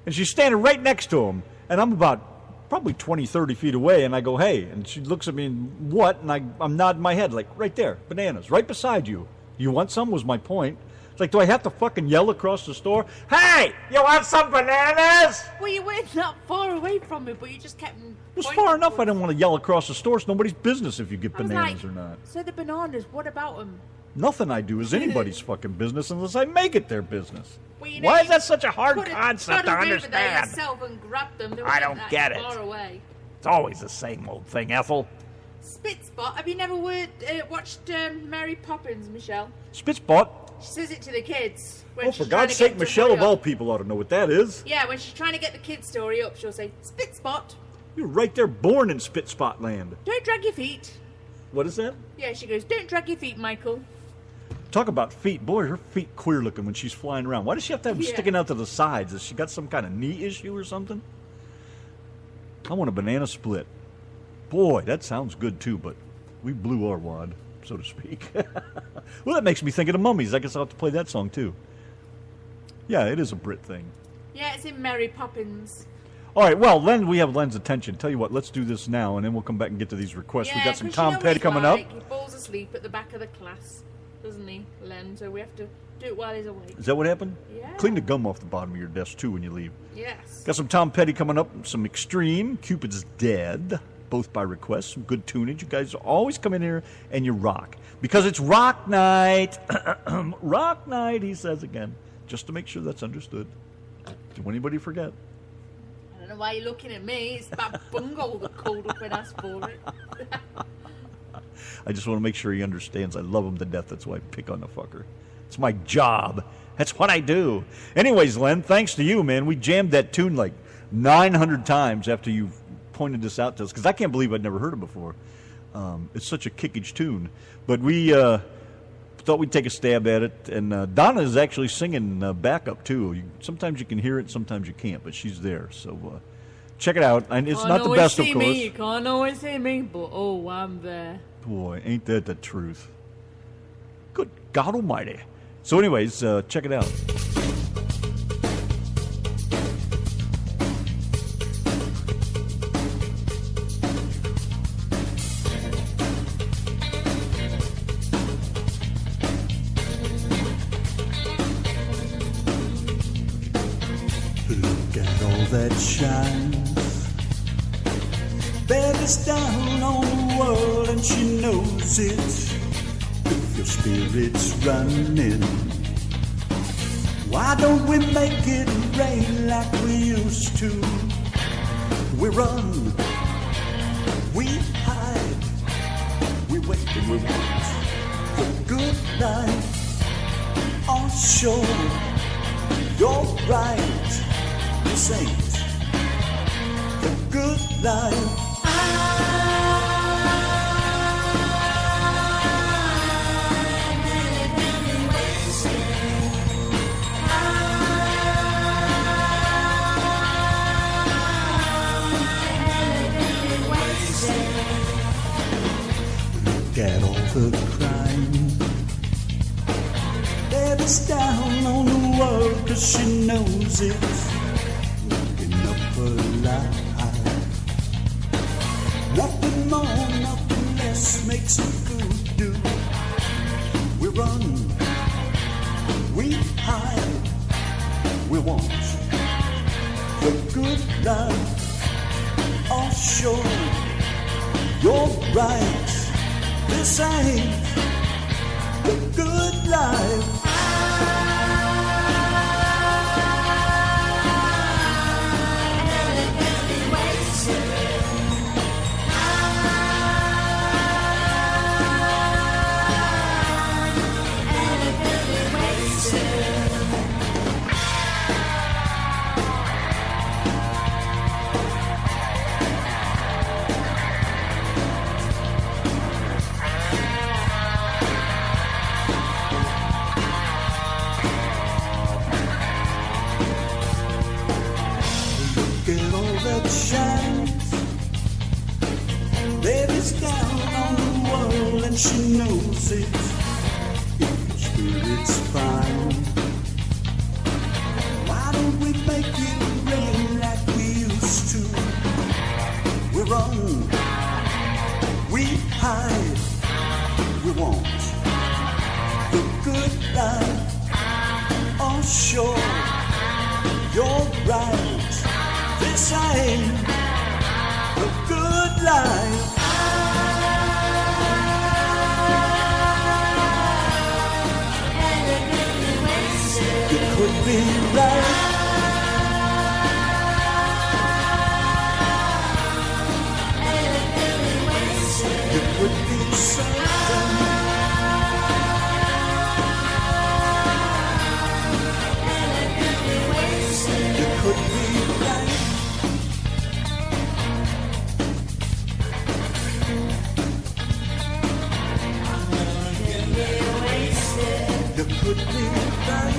And she's standing right next to him, and I'm about probably 20, 30 feet away, and I go, hey, and she looks at me, and what? And I'm nodding my head, like, right there, bananas, right beside you. You want some, was my point. It's like, do I have to fucking yell across the store, hey, you want some bananas? Well, you weren't that far away from me, but you just kept. It was far enough. I didn't want to yell across the store. It's nobody's business if you get I was bananas like, or not. So the bananas, what about them? Nothing I do is anybody's fucking business unless I make it their business. Well, you know, Why you is that such a hard could have concept to got over there understand? yourself and grabbed them. They I weren't don't that get it. far away. It's always the same old thing, Ethel. Spitspot. Have you never watched Mary Poppins, Michelle? Spitspot. She says it to the kids. When Oh, she's for trying God's to get sake, to Michelle hurry of all up. people ought to know what that is. Yeah, when she's trying to get the kids' story up, she'll say, Spitspot. You're right there, born in Spitspot land. Don't drag your feet. What is that? Yeah, she goes, don't drag your feet, Michael. Talk about feet. Boy, her feet queer looking when she's flying around. Why does she have to have them Yeah. sticking out to the sides? Has she got some kind of knee issue or something? I want a banana split. Boy, that sounds good too, but we blew our wad, so to speak. Well, that makes me think of the Mummies. I guess I'll have to play that song too. Yeah, it is a Brit thing. Yeah, it's in Mary Poppins. All right, well, Len, we have Len's attention. Tell you what, let's do this now, and then we'll come back and get to these requests. Yeah, We got some 'cause Tom you know what Petty he's coming up. like. He falls asleep at the back of the class, doesn't he, Len? So we have to do it while he's awake. Is that what happened? Yeah. Clean the gum off the bottom of your desk, too, when you leave. Yes. Got some Tom Petty coming up, some Extreme, Cupid's Dead, both by request, some good tunage. You guys always come in here and you rock. Because it's rock night. Rock night, he says again. Just to make sure that's understood. Did anybody forget? I don't know why you're looking at me. It's that bungle that called up and asked for it. I just want to make sure he understands. I love him to death. That's why I pick on the fucker. It's my job. That's what I do. Anyways, Len, thanks to you, man. We jammed that tune like 900 times after you pointed this out to us, because I can't believe I'd never heard it before. It's such a kickage tune. But we thought we'd take a stab at it. And Donna is actually singing backup, too. Sometimes you can hear it, sometimes you can't, but she's there. So check it out. And it's not the best, of course. You can't always see me, but oh, I'm there. Boy, ain't that the truth. Good God almighty. So anyways, check it out. Look at all that shines. Baby's down on the world and she knows it. If your spirit's running, why don't we make it rain like we used to? We run, we hide, we wait and we wait. The good life on shore. You're right, this ain't the good life. Look at all the crime. Baby's down on the world 'cause she knows it. Looking up her life. Nothing more, nothing less makes it good do. We run, we hide, we want the good life offshore. You're right, this ain't the good life. That shines. Baby's down on the world and she knows it. If your spirit's fine, why don't we make it rain like we used to? We run, we hide, we want the good life on shore. You're right. This ain't the good life. You could be right. You could be certain. You could be right. You could be right.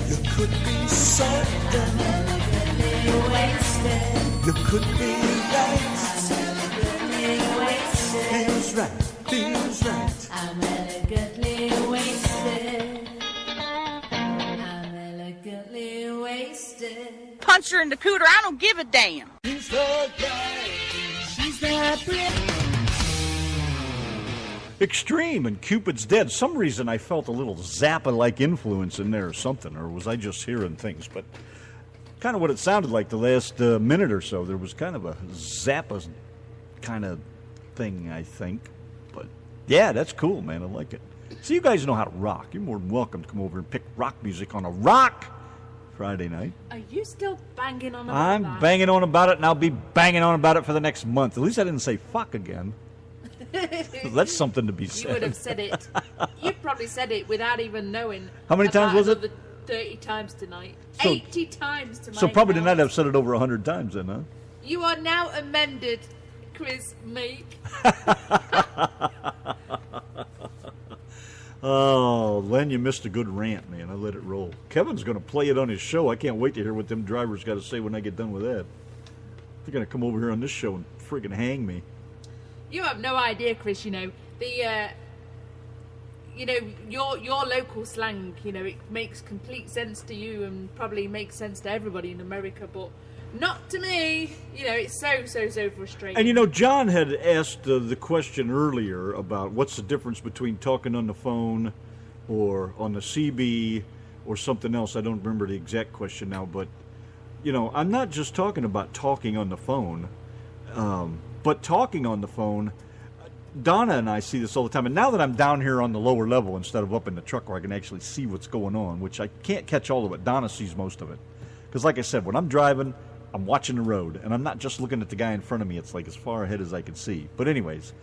You could be certain. You could be right. Feels right. Feels right. I'm elegantly wasted. I'm elegantly wasted. Punch her in the cooter. I don't give a damn. She's the guy. She's the Brit. Extreme and Cupid's Dead. Some reason I felt a little Zappa-like influence in there or something, or was I just hearing things? But kind of what it sounded like the last minute or so. There was kind of a Zappa kind of thing, I think. But yeah, that's cool, man. I like it. So you guys know how to rock. You're more than welcome to come over and pick rock music on a rock Friday night. Are you still banging on about I'm that? banging on about it, and I'll be banging on about it for the next month. At least I didn't say fuck again. That's something to be said. You would have said it. You probably said it without even knowing. How many times was it? Another 30 times tonight. So- 80 times to my So probably account. tonight I've said it over 100 times then, huh? You are now amended, Chris Meek. Oh, Len, you missed a good rant, man. I let it roll. Kevin's going to play it on his show. I can't wait to hear what them drivers got to say when I get done with that. They're going to come over here on this show and friggin' hang me. You have no idea, Chris, you know. your local slang, it makes complete sense to you and probably makes sense to everybody in America, but not to me. It's so frustrating. And John had asked the question earlier about what's the difference between talking on the phone or on the CB or something else. I don't remember the exact question now, but I'm not just talking about talking on the phone, but talking on the phone. Donna and I see this all the time, and now that I'm down here on the lower level instead of up in the truck where I can actually see what's going on, which I can't catch all of it, Donna sees most of it. Because like I said, when I'm driving, I'm watching the road, and I'm not just looking at the guy in front of me. It's like as far ahead as I can see. But anyways,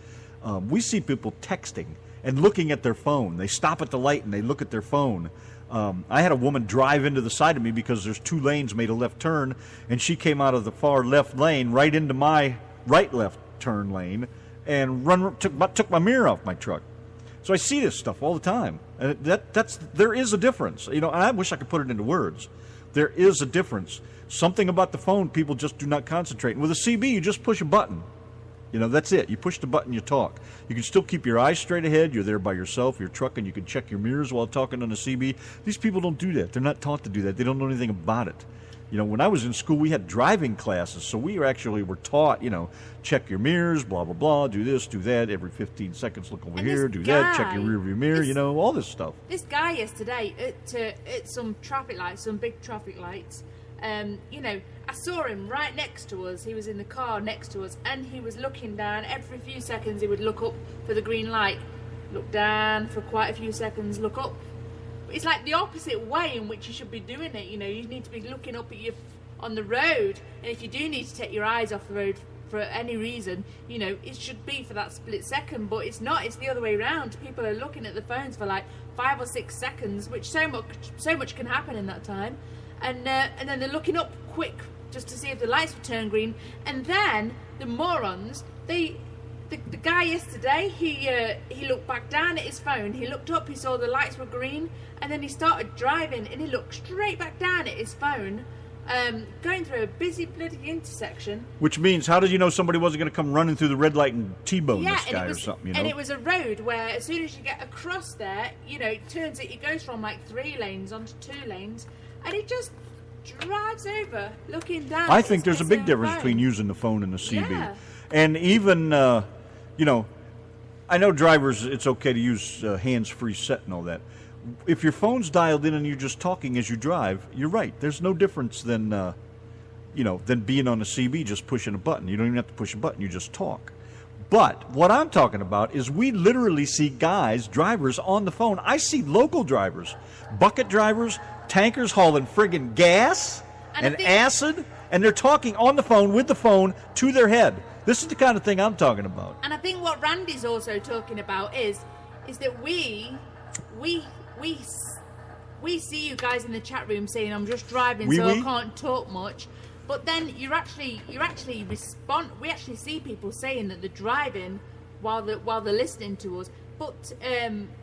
we see people texting and looking at their phone. They stop at the light and they look at their phone. I had a woman drive into the side of me because there's 2 lanes made a left turn, and she came out of the far left lane right into my right left turn lane and took my mirror off my truck. So I see this stuff all the time. And there is a difference. And I wish I could put it into words. There is a difference. Something about the phone, people just do not concentrate. And with a CB, you just push a button. That's it. You push the button, you talk. You can still keep your eyes straight ahead. You're there by yourself, your truck, and you can check your mirrors while talking on a CB. These people don't do that. They're not taught to do that. They don't know anything about it. When I was in school, we had driving classes, so we were taught, check your mirrors, blah, blah, blah, do this, do that, every 15 seconds look over here, do that, check your rearview mirror, all this stuff. This guy yesterday at some traffic lights, some big traffic lights, I saw him right next to us. He was in the car next to us, and he was looking down. Every few seconds, he would look up for the green light, look down for quite a few seconds, look up. It's like the opposite way in which you should be doing it. You need to be looking up at on the road, and if you do need to take your eyes off the road for any reason, it should be for that split second. But it's not. It's the other way around. People are looking at the phones for like 5 or 6 seconds, which so much can happen in that time, and then they're looking up quick just to see if the lights will turn green, and then the morons The guy yesterday, he looked back down at his phone, he looked up, he saw the lights were green, and then he started driving, and he looked straight back down at his phone, going through a busy bloody intersection. Which means, how did you know somebody wasn't going to come running through the red light and T-bone this guy or something, And it was a road where as soon as you get across there, it goes from like 3 lanes onto 2 lanes, and it just drives over, looking down. I think there's a big difference between using the phone and the CB. Yeah. And even, I know drivers, it's okay to use hands-free set and all that. If your phone's dialed in and you're just talking as you drive, you're right. There's no difference than being on a CB just pushing a button. You don't even have to push a button. You just talk. But what I'm talking about is we literally see drivers on the phone. I see local drivers, bucket drivers, tankers hauling friggin' gas and acid, and they're talking on the phone with the phone to their head. This is the kind of thing I'm talking about. And I think what Randy's also talking about is that we see you guys in the chat room saying I'm just driving, I can't talk much. But then you actually respond. We actually see people saying that they're driving while they're listening to us. But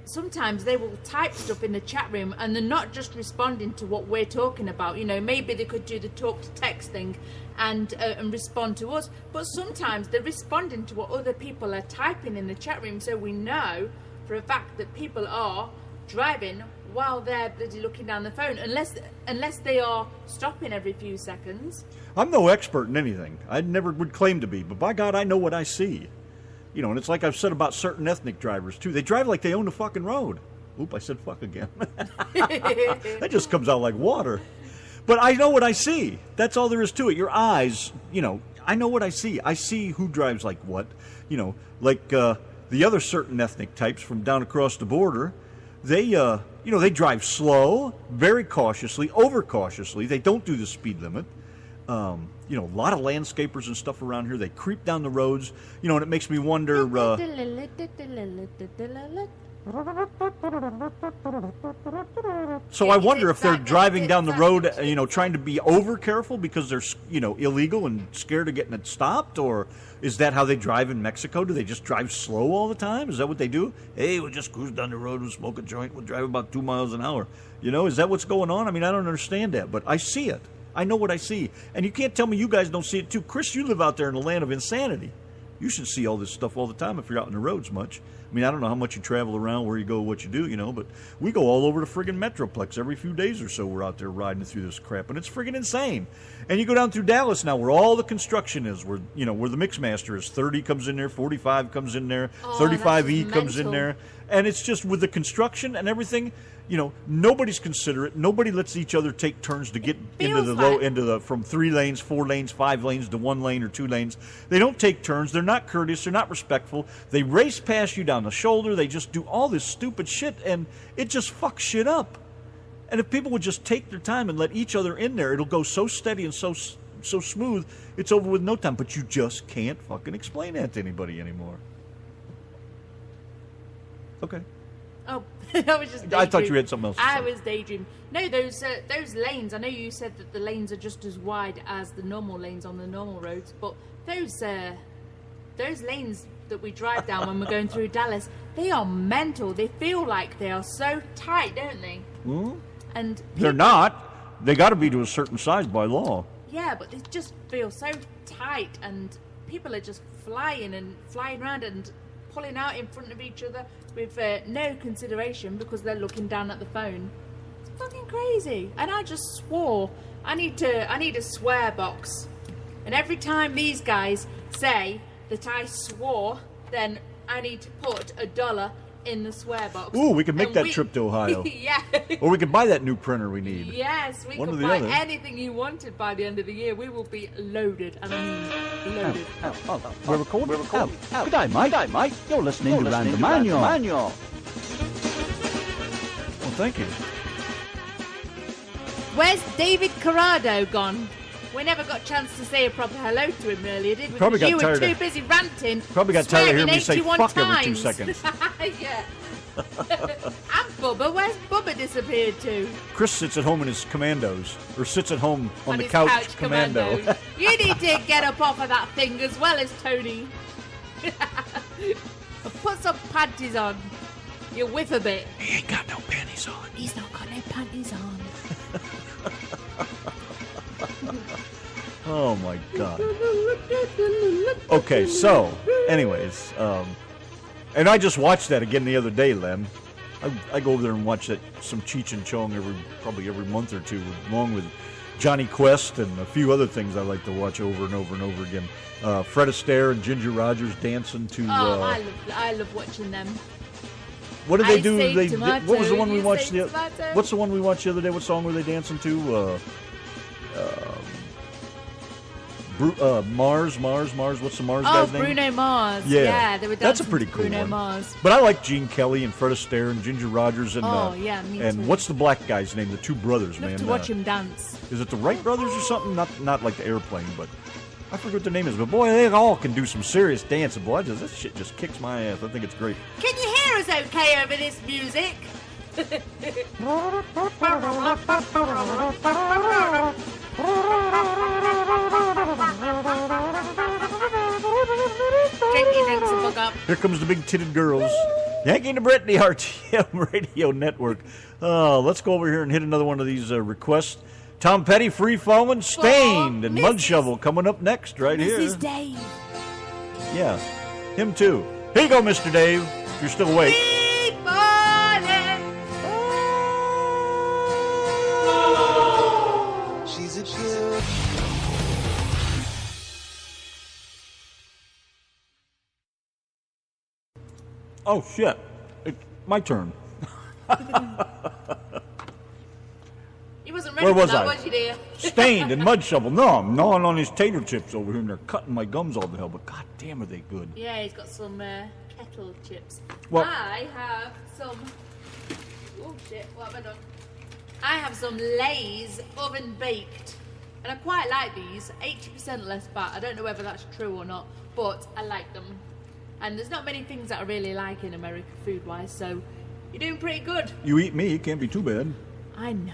sometimes they will type stuff in the chat room and they're not just responding to what we're talking about. Maybe they could do the talk to text thing and respond to us. But sometimes they're responding to what other people are typing in the chat room. So we know for a fact that people are driving while they're bloody looking down the phone, unless they are stopping every few seconds. I'm no expert in anything. I never would claim to be, but by God, I know what I see. And it's like I've said about certain ethnic drivers, too. They drive like they own the fucking road. Oop, I said fuck again. That just comes out like water. But I know what I see. That's all there is to it. Your eyes, I know what I see. I see who drives like what. Like the other certain ethnic types from down across the border, they drive slow, very cautiously, overcautiously. They don't do the speed limit. A lot of landscapers and stuff around here, they creep down the roads, and it makes me wonder. So I wonder if they're driving down the road, trying to be over careful because they're, illegal and scared of getting it stopped, or is that how they drive in Mexico? Do they just drive slow all the time? Is that what they do? Hey, we'll just cruise down the road and smoke a joint. We'll drive about 2 miles an hour. Is that what's going on? I mean, I don't understand that, but I see it. I know what I see. And you can't tell me you guys don't see it too. Chris, you live out there in the land of insanity. You should see all this stuff all the time if you're out on the roads much. I mean, I don't know how much you travel around, where you go, what you do, you know, but we go all over the friggin' Metroplex every few days or so. We're out there riding through this crap, and it's friggin' insane. And you go down through Dallas now, where all the construction is, where the Mixmaster is. 30 comes in there, 45 comes in there, 35E comes in there, and it's just with the construction and everything. Nobody's considerate. Nobody lets each other take turns to get into the from 3 lanes, 4 lanes, 5 lanes to 1 lane or 2 lanes. They don't take turns. They're not courteous. They're not respectful. They race past you down the shoulder. They just do all this stupid shit, and it just fucks shit up. And if people would just take their time and let each other in there, it'll go so steady and so smooth, it's over with no time. But you just can't fucking explain that to anybody anymore. Okay. Oh, I was just daydreaming. I thought you had something else to say. I was daydreaming. No, those lanes, I know you said that the lanes are just as wide as the normal lanes on the normal roads, but those lanes that we drive down when we're going through Dallas, they are mental. They feel like they are so tight, don't they? Mm-hmm. And they're not. They got to be to a certain size by law. Yeah, but they just feel so tight, and people are just flying around and pulling out in front of each other with no consideration because they're looking down at the phone. It's fucking crazy. And I just swore. I need a swear box. And every time these guys say that I swore, then I need to put $1 in the swear box. Ooh, we can make that trip to Ohio. Yeah. Or we can buy that new printer we need. Yes, we can buy anything you wanted by the end of the year. We will be loaded, and I mean loaded. We're recording. Good day, mate. You're listening to Random Manual. Well, thank you. Where's David Corrado gone? We never got a chance to say a proper hello to him earlier, did we? Probably got you were tired too of- busy ranting. Probably got tired of hearing me say swearing fuck 81 every 2 times. seconds. Yeah. And Bubba, where's Bubba disappeared to? Chris sits at home in his commandos, or sits at home on the his couch commando. You need to get up off of that thing as well as Tony. Put some panties on. You whiff a bit. He ain't got no panties on. He's not got no panties on. Oh my god. Okay, so, anyways, and I just watched that again the other day, Len. I go over there and watch some Cheech and Chong probably every month or two, along with Johnny Quest and a few other things I like to watch over and over and over again. Fred Astaire and Ginger Rogers dancing to. I love watching them. What did they do? Tomato, what was the one we watched? Tomato. What's the one we watched the other day? What song were they dancing to? Mars. What's the Mars guy's name? Bruno Mars. Yeah, they were dancing that's a pretty cool Bruno one. Mars. But I like Gene Kelly and Fred Astaire and Ginger Rogers and me and too. what's the black guy's name? The 2 brothers, Love man. to watch him dance. Is it the Wright brothers or something? Not like the airplane, but I forget what their name is. But boy, they all can do some serious dancing. Boy, this shit just kicks my ass. I think it's great. Can you hear us okay over this music? Here comes the big-titted girls. Yanki and Brit, the RTM Radio Network. Let's go over here and hit another one of these requests. Tom Petty, Free Fallin', Stained, and Mud Shovel coming up next right here. This is Dave. Yeah, him too. Here you go, Mr. Dave, if you're still awake. Free falling. She's a good. Oh, shit. It's my turn. You wasn't ready Where for was that, I? was you, dear? Stained and Mud Shovel. No, I'm gnawing on these tater chips over here, and they're cutting my gums all to hell, but god damn are they good. Yeah, he's got some kettle chips. Well- I have some... Oh, shit, what have I done? I have some Lay's oven baked. And I quite like these. 80% less fat. I don't know whether that's true or not, but I like them. And there's not many things that I really like in America food-wise, so you're doing pretty good. You eat me, it can't be too bad. I know.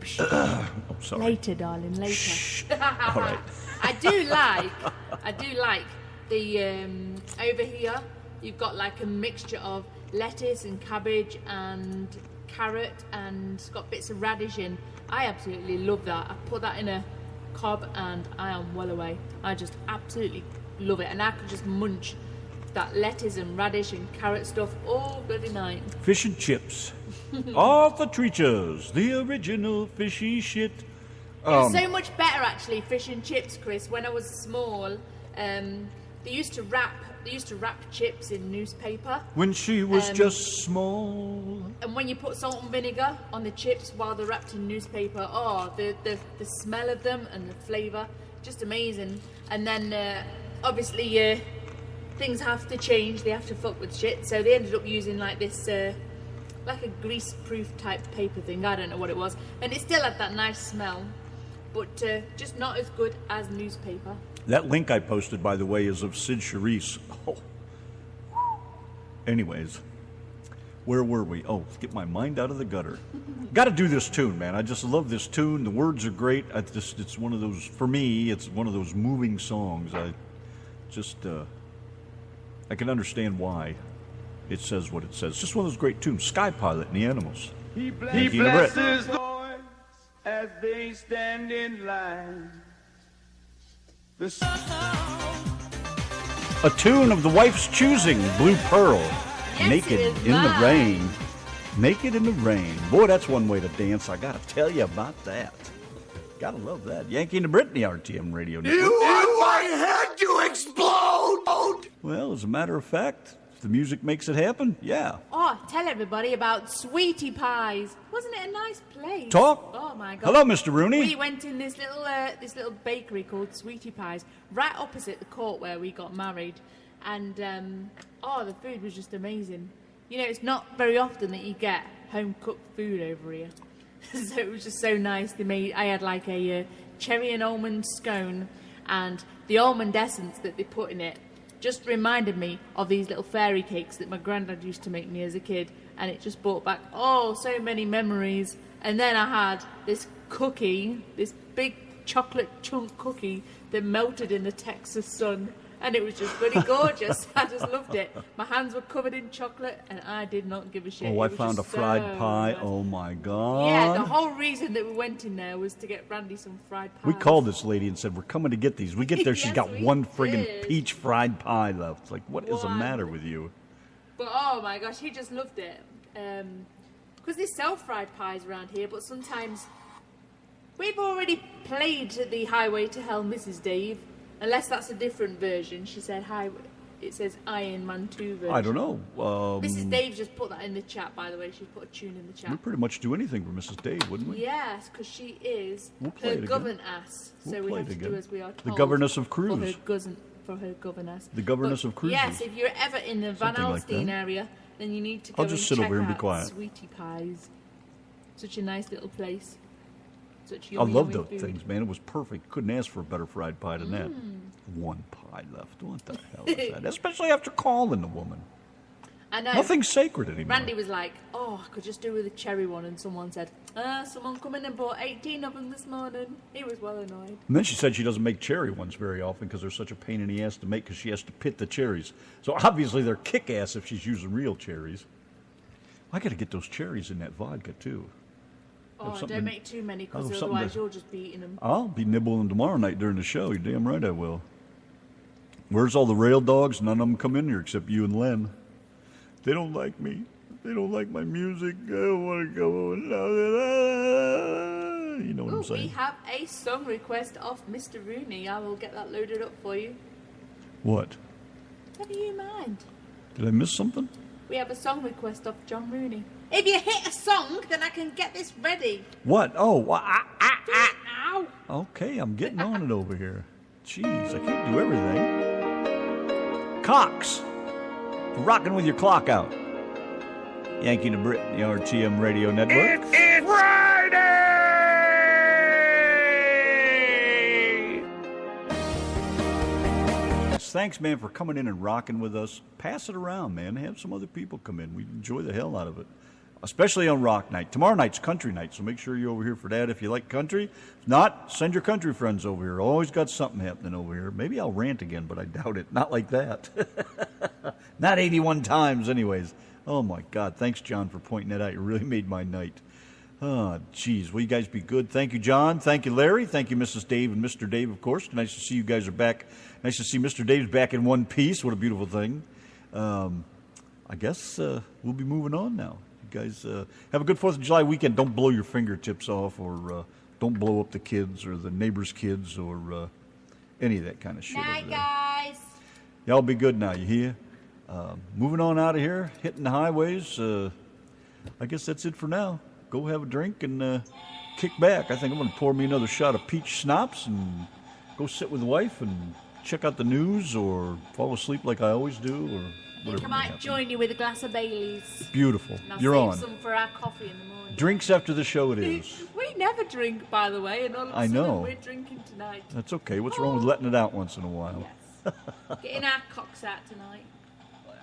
But Oh, sorry. later, darling, later. Shh. All right. I do like the over here. You've got like a mixture of lettuce and cabbage and carrot, and it's got bits of radish in. I absolutely love that. I put that in a cob, and I am well away. I just absolutely love it. And I could just munch that lettuce and radish and carrot stuff all bloody night. Fish and chips. Off the treaches, the original fishy shit. It was so much better, actually, fish and chips, Chris. When I was small, they used to wrap chips in newspaper. When she was just small. And when you put salt and vinegar on the chips while they're wrapped in newspaper, the smell of them and the flavour, just amazing. And then, obviously, things have to change. They have to fuck with shit. So they ended up using like this, like a grease-proof type paper thing. I don't know what it was. And it still had that nice smell, but just not as good as newspaper. That link I posted, by the way, is of Sid Charisse. Oh. Anyways, where were we? Oh, let's get my mind out of the gutter. Got to do this tune, man. I just love this tune. The words are great. It's one of those, for me, it's one of those moving songs. I can understand why it says what it says. It's just one of those great tunes. Sky Pilot and the Animals. He blesses boys as they stand in line. A tune of the wife's choosing, Blue Pearl. Yes, Naked it is in the mine. rain. Naked in the rain. Boy, that's one way to dance. I gotta tell you about that. Gotta love that. Yankee and the Brit, the RTM Radio Network. You want my head to explode? Well, as a matter of fact, if the music makes it happen, yeah. Oh, tell everybody about Sweetie Pies. Wasn't it a nice place? Talk. Oh my God. Hello, Mr. Rooney. We went in this little bakery called Sweetie Pies, right opposite the court where we got married, and the food was just amazing. You know, it's not very often that you get home cooked food over here, so it was just so nice. I had like a cherry and almond scone, and the almond essence that they put in it just reminded me of these little fairy cakes that my granddad used to make me as a kid, and it just brought back so many memories. And then I had this cookie, this big chocolate chunk cookie that melted in the Texas sun, and it was just really gorgeous. I just loved it. My hands were covered in chocolate, and I did not give a shit. Oh, I It was found a just fried so pie. nice. Oh, my God. Yeah, the whole reason that we went in there was to get Randy some fried pies. We called this lady and said, we're coming to get these. We get there, she's Yes, got we one friggin' did. peach fried pie left. It's like, what is the One. matter with you? But oh my gosh, he just loved it. Because they sell fried pies around here, but sometimes we've already played the Highway to Hell, Mrs. Dave. Unless that's a different version. She said it says Iron Man 2 version. I don't know. Mrs. Dave just put that in the chat, by the way. She put a tune in the chat. We'd pretty much do anything for Mrs. Dave, wouldn't we? Yes, because she is We'll play her it again. governess. We'll So we play have it to do again. as we are The told. governess of cruise. For her governess. The governess But of cruises. Yes, if you're ever in the Van Something like Alstyne that. area, then you need to go I'll just and sit check over here and be out quiet. Sweetie Pies. Such a nice little place. Such I yummy, love yummy those food. things, man. It was perfect. Couldn't ask for a better fried pie than that. One pie left. What the hell is that? Especially after calling the woman. I know. Nothing's sacred anymore. Randy was like, I could just do with a cherry one, and someone said, someone come in and bought 18 of them this morning. He was well annoyed. And then she said she doesn't make cherry ones very often because they're such a pain in the ass to make because she has to pit the cherries. So obviously they're kick-ass if she's using real cherries. I got to get those cherries in that vodka, too. Oh, something- don't make too many, because something otherwise to- you'll just be eating them. I'll be nibbling tomorrow night during the show. You're damn right I will. Where's all the rail dogs? None of them come in here except you and Len. They don't like me. They don't like my music. I don't want to go. You know what I'm Ooh, saying? we have a song request off Mr. Rooney. I will get that loaded up for you. What? Never you mind. Did I miss something? We have a song request off John Rooney. If you hit a song, then I can get this ready. What? Oh, Ow! okay. I'm getting on it over here. Jeez, I can't do everything. Cox, rocking with your clock out. Yankee to Brit, the RTM Radio Network. It's Friday! Thanks, man, for coming in and rocking with us. Pass it around, man. Have some other people come in. We enjoy the hell out of it, especially on Rock Night. Tomorrow night's Country Night, so make sure you're over here for that if you like country. If not, send your country friends over here. Always got something happening over here. Maybe I'll rant again, but I doubt it. Not like that. Not 81 times, anyways. Oh, my God. Thanks, John, for pointing that out. You really made my night. Oh, geez. Well, you guys be good. Thank you, John. Thank you, Larry. Thank you, Mrs. Dave and Mr. Dave, of course. Nice to see you guys are back. Nice to see Mr. Dave's back in one piece. What a beautiful thing. I guess we'll be moving on now. You guys have a good 4th of July weekend. Don't blow your fingertips off or don't blow up the kids or the neighbor's kids or any of that kind of shit. Night, guys. Y'all be good now, you hear? Moving on out of here, hitting the highways. I guess that's it for now. Go have a drink and kick back. I think I'm going to pour me another shot of peach schnapps and go sit with the wife and check out the news or fall asleep like I always do or whatever. I might join you with a glass of Baileys. Beautiful. And I'll You're save on. some for our coffee in the morning. Drinks after the show it is. We never drink, by the way, and all of a I sudden know. we're drinking tonight. That's okay. What's wrong with letting it out once in a while? Yes. Getting our cocks out tonight.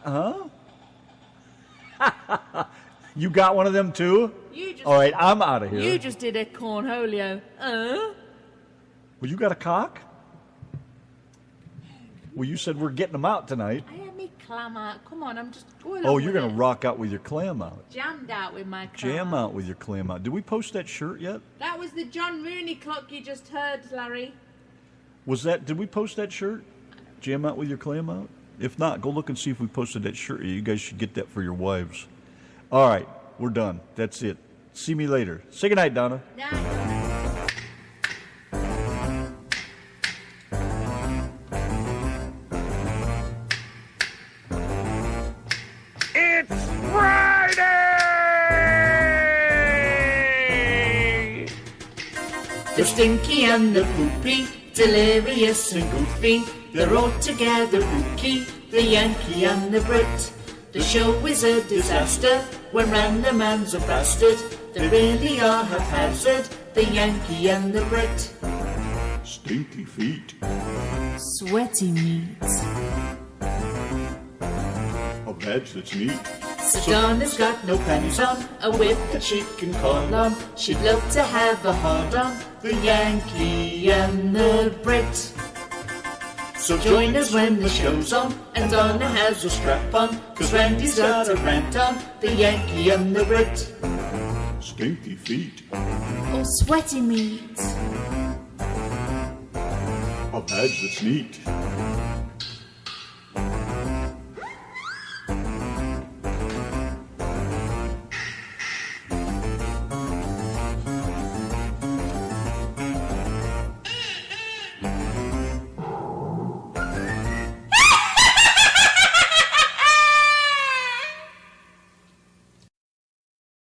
Huh? You got one of them too? You just All right, I'm out of here. You just did a cornholio. Well, you got a cock? Well, you said we're getting them out tonight. I had me clam out. Come on, I'm just going Oh, you're going to rock out with your clam out. jammed out with my clam Jam out with your clam out. Did we post that shirt yet? That was the John Mooney clock you just heard, Larry. Did we post that shirt? Jam out with your clam out? If not, go look and see if we posted that shirt. You guys should get that for your wives. All right, we're done. That's it. See me later. Say goodnight, Donna. It's Friday! The stinky and the poopy, delirious and goofy, they're all together rookie, the Yankee and the Brit. The show is a disaster when random man's a bastard. They really are haphazard, the Yankee and the Brit. Stinky feet. Sweaty meat. A badge that's neat. So Donna's got no panties on, and with the chicken collar, she'd love to have a hard on, the Yankee and the Brit. So join us when the show's on, and Donna has a strap on, 'cause Randy's got a rant on, the Yankee and the Brit. Stinky feet. Oh, sweaty meat. A badge that's neat.